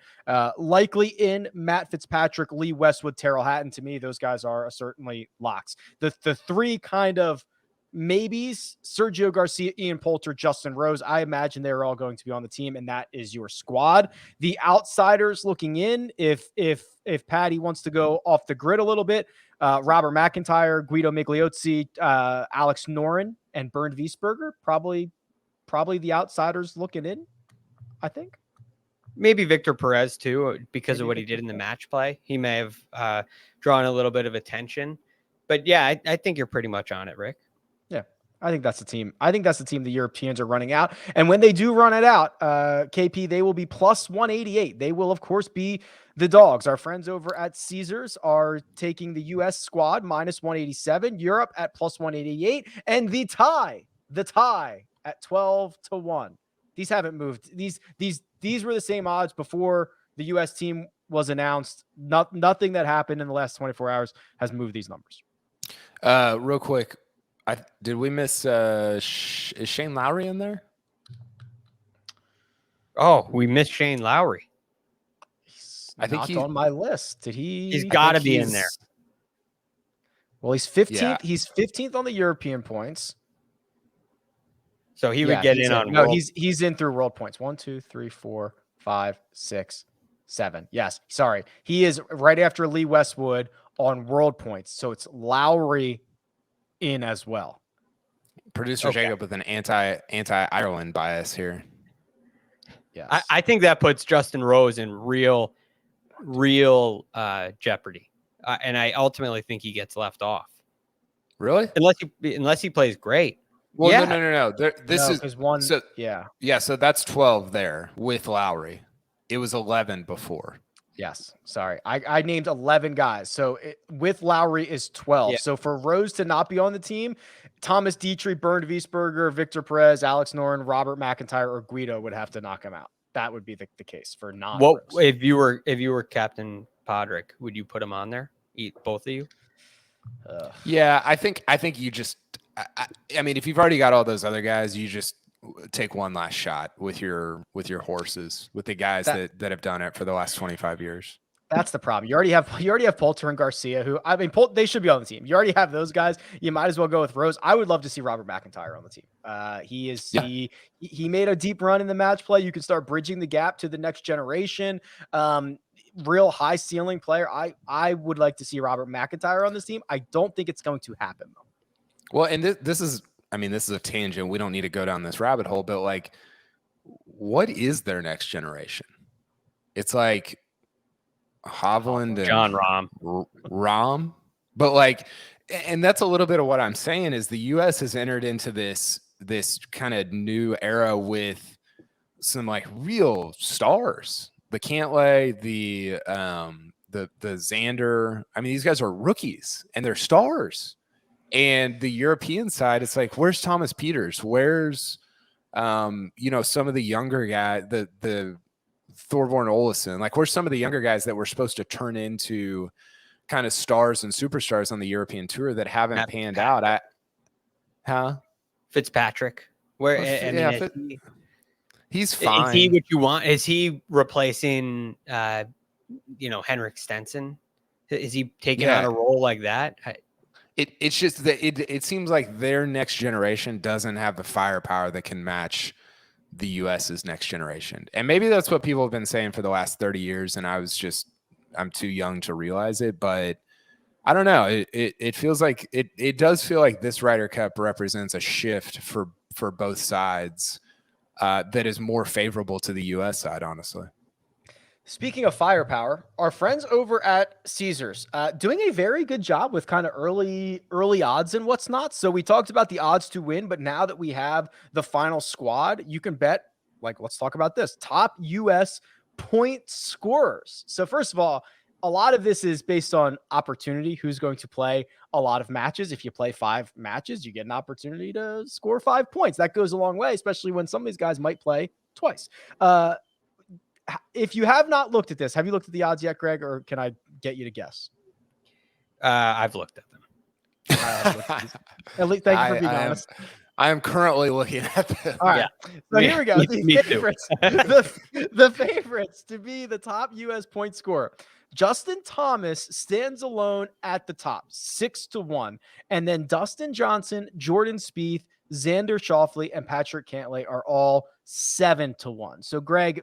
Likely in Matt Fitzpatrick, Lee Westwood, Terrell Hatton. To me, those guys are certainly locks. The 3 kind of maybes: Sergio Garcia, Ian Poulter, Justin Rose. I imagine they're all going to be on the team, and that is your squad. The outsiders looking in, if Patty wants to go off the grid a little bit, Robert McIntyre, Guido Migliozzi, Alex Noren, and Bernd Wiesberger, probably the outsiders looking in, I think. Maybe Victor Perez too, because of what he did in the match play. He may have drawn a little bit of attention, but yeah, I think you're pretty much on it, Rick. Yeah, I think that's the team. I think that's the team the Europeans are running out. And when they do run it out, KP, they will be plus 188. They will, of course, be the dogs. Our friends over at Caesars are taking the U.S. squad minus 187, Europe at plus 188, and the tie at 12-1. These haven't moved. These were the same odds before the U.S. team was announced. Nothing that happened in the last 24 hours has moved these numbers. Real quick. Did we miss is Shane Lowry in there? Oh, we missed Shane Lowry. I think he's on my list. Did he? He's got to be in there. Well, he's 15th. Yeah. He's 15th on the European points. So he would get in on. No, he's in through world points. 1, 2, 3, 4, 5, 6, 7. Yes, sorry. He is right after Lee Westwood on world points. So it's Lowry in as well. Producer Jacob with an anti-Ireland bias here. Yes. I think that puts Justin Rose in real jeopardy. And I ultimately think he gets left off. Really? Unless he plays great. Well, yeah. No. This is one. So, yeah. So that's 12 there with Lowry. It was 11 before. Yes. Sorry. I named 11 guys. So with Lowry is 12. Yeah. So for Rose to not be on the team, Thomas Dietrich, Bernd Wiesberger, Victor Perez, Alex Noren, Robert McIntyre, or Guido would have to knock him out. That would be the case for non. What if you were Captain Padraig, would you put him on there? Both of you? Yeah, I think you just I mean, if you've already got all those other guys, you just take one last shot with your horses, with the guys that have done it for the last 25 years. That's the problem. You already have Poulter and Garcia, who, I mean, they should be on the team. You already have those guys. You might as well go with Rose. I would love to see Robert McIntyre on the team. He made a deep run in the match play. You can start bridging the gap to the next generation. Real high ceiling player. I would like to see Robert McIntyre on this team. I don't think it's going to happen though. Well, and this is a tangent. We don't need to go down this rabbit hole, but like, what is their next generation? It's like Hovland and Jon Rahm. But like, and that's a little bit of what I'm saying is the U.S. has entered into this kind of new era with some like real stars. The Cantlay, the Xander. I mean, these guys are rookies and they're stars. And the European side, it's like, where's Thomas Pieters? Where's Some of the younger guys, the Thorborn Olesen, like where's some of the younger guys that were supposed to turn into kind of stars and superstars on the European tour that haven't panned out? Fitzpatrick. Where he's fine. Is he what you want? Is he replacing Henrik Stenson? Is he taking on a role like that? It's just that it seems like their next generation doesn't have the firepower that can match the US's next generation. And maybe that's what people have been saying for the last 30 years. And I'm too young to realize it, but I don't know. It feels like it does feel like this Ryder Cup represents a shift for both sides that is more favorable to the US side, honestly. Speaking of firepower, our friends over at Caesars doing a very good job with kind of early odds and what's not. So we talked about the odds to win, but now that we have the final squad, you can bet, let's talk about this, top US point scorers. So first of all, a lot of this is based on opportunity, who's going to play a lot of matches. If you play 5 matches, you get an opportunity to score 5 points. That goes a long way, especially when some of these guys might play twice. If you have not looked at this, have you looked at the odds yet, Greg, or can I get you to guess? I've looked at them. At least, thank you for being honest. I am currently looking at them. All right. Yeah. So here we go. The favorites, the favorites to be the top U.S. point scorer. Justin Thomas stands alone at the top, 6-1. And then Dustin Johnson, Jordan Spieth, Xander Schauffele, and Patrick Cantlay are all 7-1. So, Greg,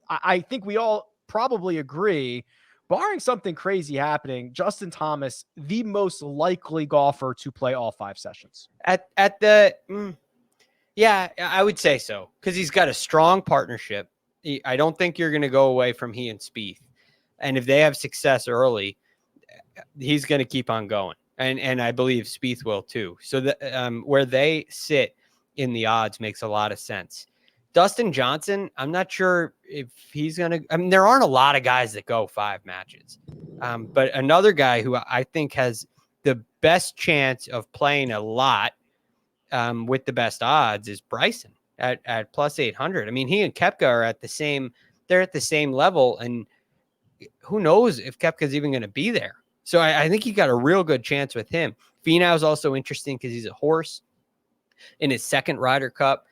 I think we all probably agree, barring something crazy happening, Justin Thomas, the most likely golfer to play all 5 sessions. Yeah, I would say so, because he's got a strong partnership. I don't think you're going to go away from he and Spieth. And if they have success early, he's going to keep on going. And I believe Spieth will too. So where they sit in the odds makes a lot of sense. Dustin Johnson, I'm not sure if he's going to – I mean, there aren't a lot of guys that go 5 matches. But another guy who I think has the best chance of playing a lot with the best odds is Bryson at plus 800. I mean, he and Koepka are at the same level, and who knows if Koepka's even going to be there. So I think he got a real good chance with him. Finau is also interesting because he's a horse in his second Ryder Cup,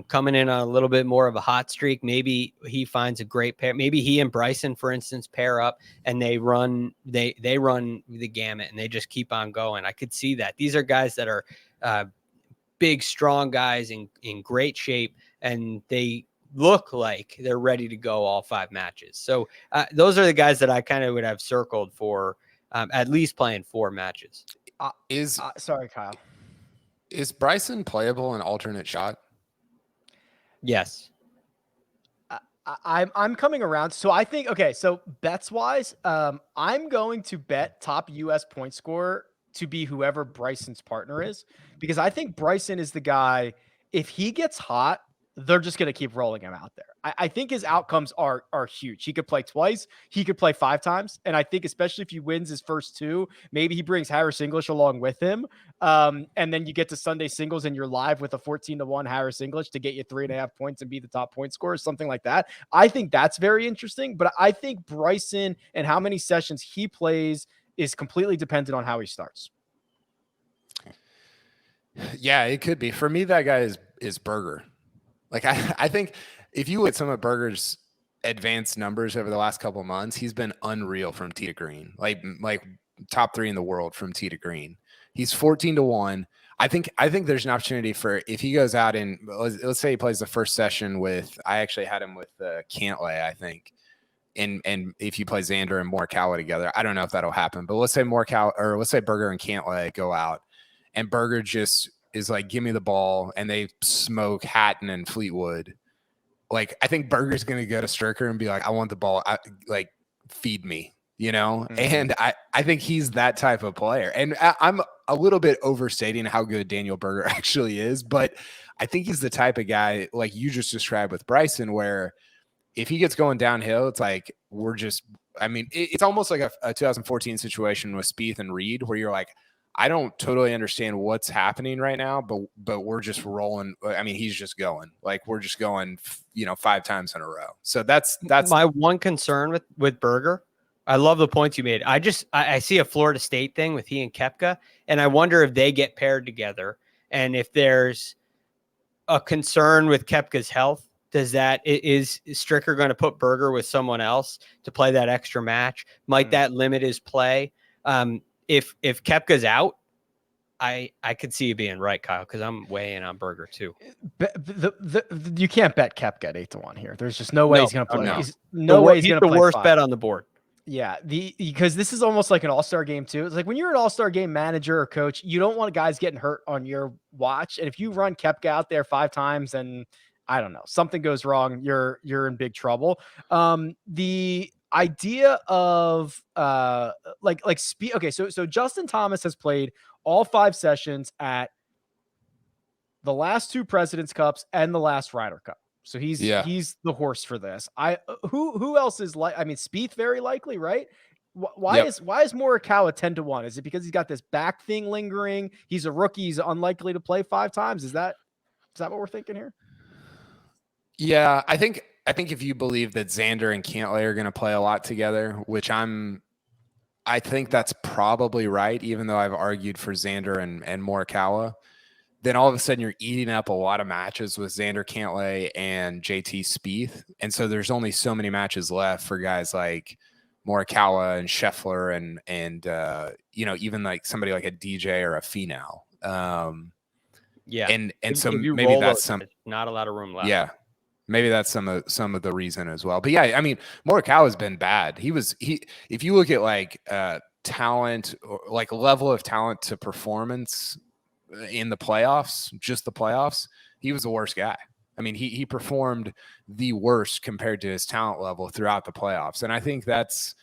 coming in on a little bit more of a hot streak. Maybe he finds a great pair. Maybe he and Bryson, for instance, pair up and they run the gamut and they just keep on going. I could see that. These are guys that are big, strong guys in great shape, and they look like they're ready to go all 5 matches. So those are the guys that I kind of would have circled for at least playing 4 matches. Sorry, Kyle. Is Bryson playable in alternate shot? Yes. I'm coming around. So I think, okay, so bets wise, I'm going to bet top US point scorer to be whoever Bryson's partner is, because I think Bryson is the guy, if he gets hot, they're just going to keep rolling him out there. I think his outcomes are huge. He could play twice. He could play 5 times. And I think especially if he wins his first 2, maybe he brings Harris English along with him. And then you get to Sunday singles and you're live with a 14-1 Harris English to get you 3.5 points and be the top point scorer, something like that. I think that's very interesting. But I think Bryson and how many sessions he plays is completely dependent on how he starts. Yeah, it could be. For me, that guy is Berger. Like, I think if you look at some of Berger's advanced numbers over the last couple of months, he's been unreal from tee to green, like top 3 in the world from tee to green. He's 14-1. I think there's an opportunity for, if he goes out and let's say he plays the first session with, I actually had him with Cantlay, I think. And if you play Xander and Morikawa together, I don't know if that'll happen, but let's say Berger and Cantlay go out and Berger just is like, give me the ball, and they smoke Hatton and Fleetwood. Like, I think Berger's going to go to Stricker and be like, I want the ball, feed me, Mm-hmm. And I think he's that type of player. And I'm a little bit overstating how good Daniel Berger actually is, but I think he's the type of guy like you just described with Bryson, where if he gets going downhill, it's like it's almost like a 2014 situation with Spieth and Reed, where you're like, I don't totally understand what's happening right now, but we're just rolling. I mean, he's just going. Like, we're just going, 5 times in a row. So that's my one concern with Berger. I love the points you made. I see a Florida State thing with he and Koepka, and I wonder if they get paired together, and if there's a concern with Koepka's health. Is Stricker going to put Berger with someone else to play that extra match? Might that limit his play? If Koepka's out, I could see you being right, Kyle, because I'm weighing on Berger too. You can't bet Koepka at 8-1 here. There's just no way he's going to play. No. He's no way he's going to play. The worst 5. bet on the board. Yeah, because this is almost like an all-star game too. It's like when you're an all-star game manager or coach, you don't want guys getting hurt on your watch. And if you run Koepka out there 5 times and I don't know, something goes wrong, you're in big trouble. The idea of speed. Okay, so Justin Thomas has played all 5 sessions at the last 2 President's Cups and the last Ryder Cup. So he's the horse for this. Who else is like? I mean, Spieth very likely, right? Why is Morikawa 10-1? Is it because he's got this back thing lingering? He's a rookie. He's unlikely to play 5 times. Is that what we're thinking here? Yeah, I think if you believe that Xander and Cantlay are going to play a lot together, which I think that's probably right, even though I've argued for Xander and Morikawa, then all of a sudden you're eating up a lot of matches with Xander Cantlay and JT Spieth. And so there's only so many matches left for guys like Morikawa and Scheffler and even like somebody like a DJ or a Finau. And so maybe that's not a lot of room left. Yeah. Maybe that's some of the reason as well. But yeah, I mean, Morikawa's been bad. If you look at like talent or like level of talent to performance in the playoffs, just the playoffs, he was the worst guy. I mean, he performed the worst compared to his talent level throughout the playoffs. And I think that's,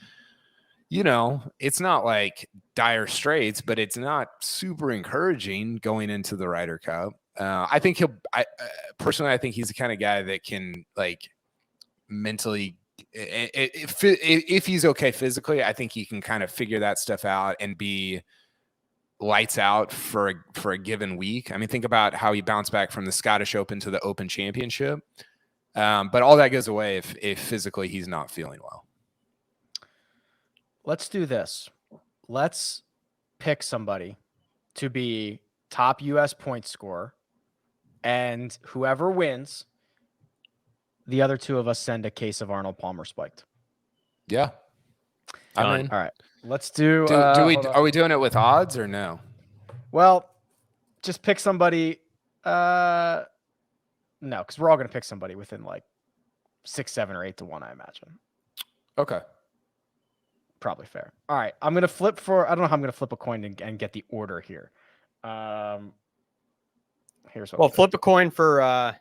it's not like dire straits, but it's not super encouraging going into the Ryder Cup. I think personally, I think he's the kind of guy that can like mentally, if he's okay physically, I think he can kind of figure that stuff out and be lights out for a given week. I mean, think about how he bounced back from the Scottish Open to the Open Championship. But all that goes away if physically he's not feeling well. Let's do this. Let's pick somebody to be top U.S. point scorer, and whoever wins, the other 2 of us send a case of Arnold Palmer Spiked. Yeah. I mean, all right. Let's do. Are we doing it with odds or no? Well, just pick somebody. No, because we're all going to pick somebody within like 6, 7, or 8-1, I imagine. Okay. Probably fair. All right. I'm going to flip I don't know how I'm going to flip a coin and get the order here. Here's what. Flip a coin for.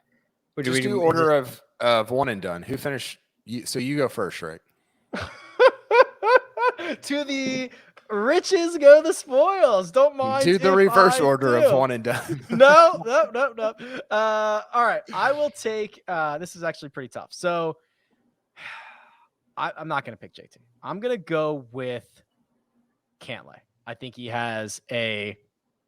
Just do order of one and done. Who finished? So you go first, right? To the riches go the spoils. Don't mind. Do the reverse order of one and done. No. All right. I will take. This is actually pretty tough. So I'm not going to pick JT. I'm going to go with Cantlay. I think he has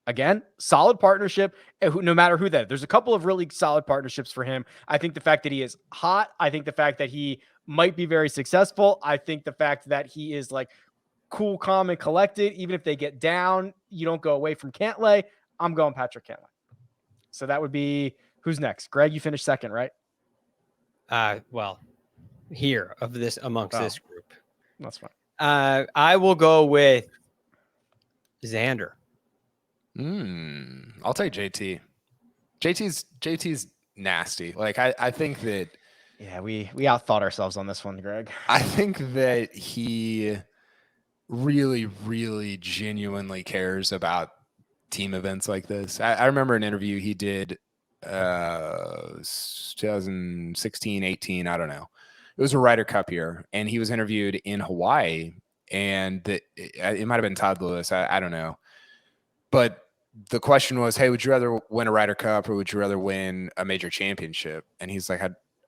again, solid partnership. No matter who that, there's a couple of really solid partnerships for him. I think the fact that he is hot. I think the fact that he might be very successful. I think the fact that he is like cool, calm, and collected. Even if they get down, you don't go away from Cantlay. I'm going Patrick Cantlay. So that would be who's next. Greg, you finished second, right? Well, here of this amongst this group, that's fine. I will go with Xander. I'll take JT. JT's nasty. Like I think that. Yeah, we outthought ourselves on this one, Greg. I think that he really, really genuinely cares about team events like this. I remember an interview he did 2016, 18, I don't know. It was a Ryder Cup year, and he was interviewed in Hawaii, and it might have been Todd Lewis. I don't know. But the question was, hey, would you rather win a Ryder Cup or would you rather win a major championship? And he's like,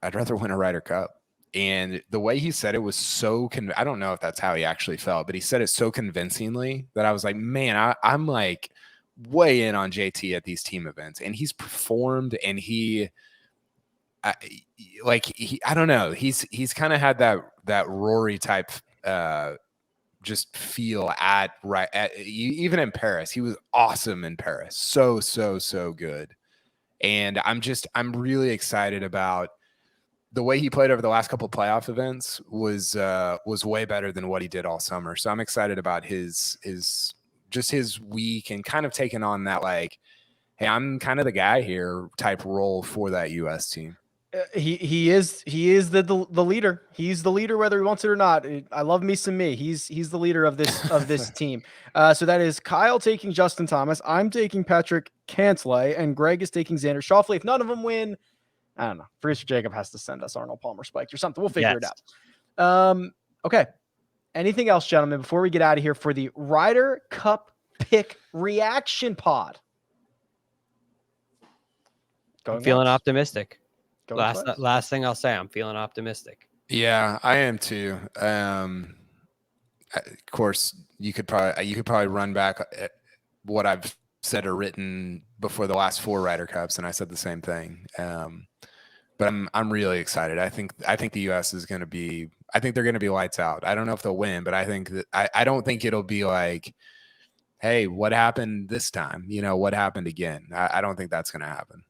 I'd rather win a Ryder Cup. And the way he said it was so I don't know if that's how he actually felt, but he said it so convincingly that I was like, man, I'm like way in on JT at these team events, and he's performed, and I don't know, he's kind of had that Rory type just feel even in Paris. He was awesome in Paris, so good. And I'm really excited about the way he played over the last couple of playoff events. Was way better than what he did all summer. So I'm excited about his week, and kind of taking on that, like, hey, I'm kind of the guy here type role for that US team. He is the leader. He's the leader, whether he wants it or not. I love me some me. He's the leader of this team. So that is Kyle taking Justin Thomas. I'm taking Patrick Cantlay, and Greg is taking Xander Schauffele. If none of them win, I don't know. Producer Jacob has to send us Arnold Palmer spikes or something. We'll figure it out. Okay. Anything else, gentlemen, before we get out of here for the Ryder Cup pick reaction pod? I'm feeling optimistic. Last thing I'll say, I'm feeling optimistic. Yeah, I am too. Of course, you could probably run back what I've said or written before the last 4 Ryder Cups, and I said the same thing. But I'm really excited. I think the U.S. is going to be. I think they're going to be lights out. I don't know if they'll win, but I think that I don't think it'll be like, hey, what happened this time? What happened again? I don't think that's going to happen.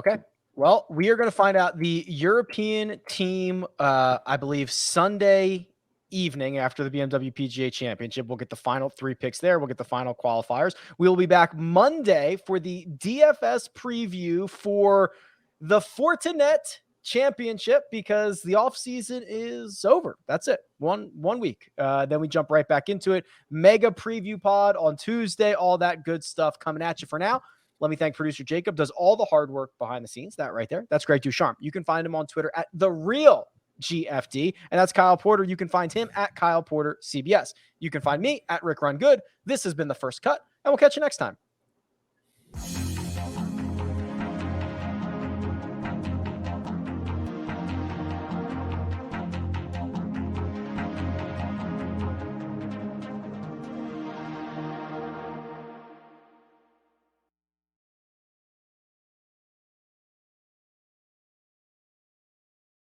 Okay. Well, we are going to find out the European team, I believe, Sunday evening after the BMW PGA Championship. We'll get the final 3 picks there. We'll get the final qualifiers. We will be back Monday for the DFS preview for the Fortinet Championship, because the offseason is over. That's it. One week. Then we jump right back into it. Mega preview pod on Tuesday. All that good stuff coming at you. For now, let me thank producer Jacob, does all the hard work behind the scenes. That right there. That's Greg DuCharme. You can find him on Twitter at @TheRealGFD. And that's Kyle Porter. You can find him at Kyle Porter CBS. You can find me at Rick Run Good. This has been The First Cut, and we'll catch you next time.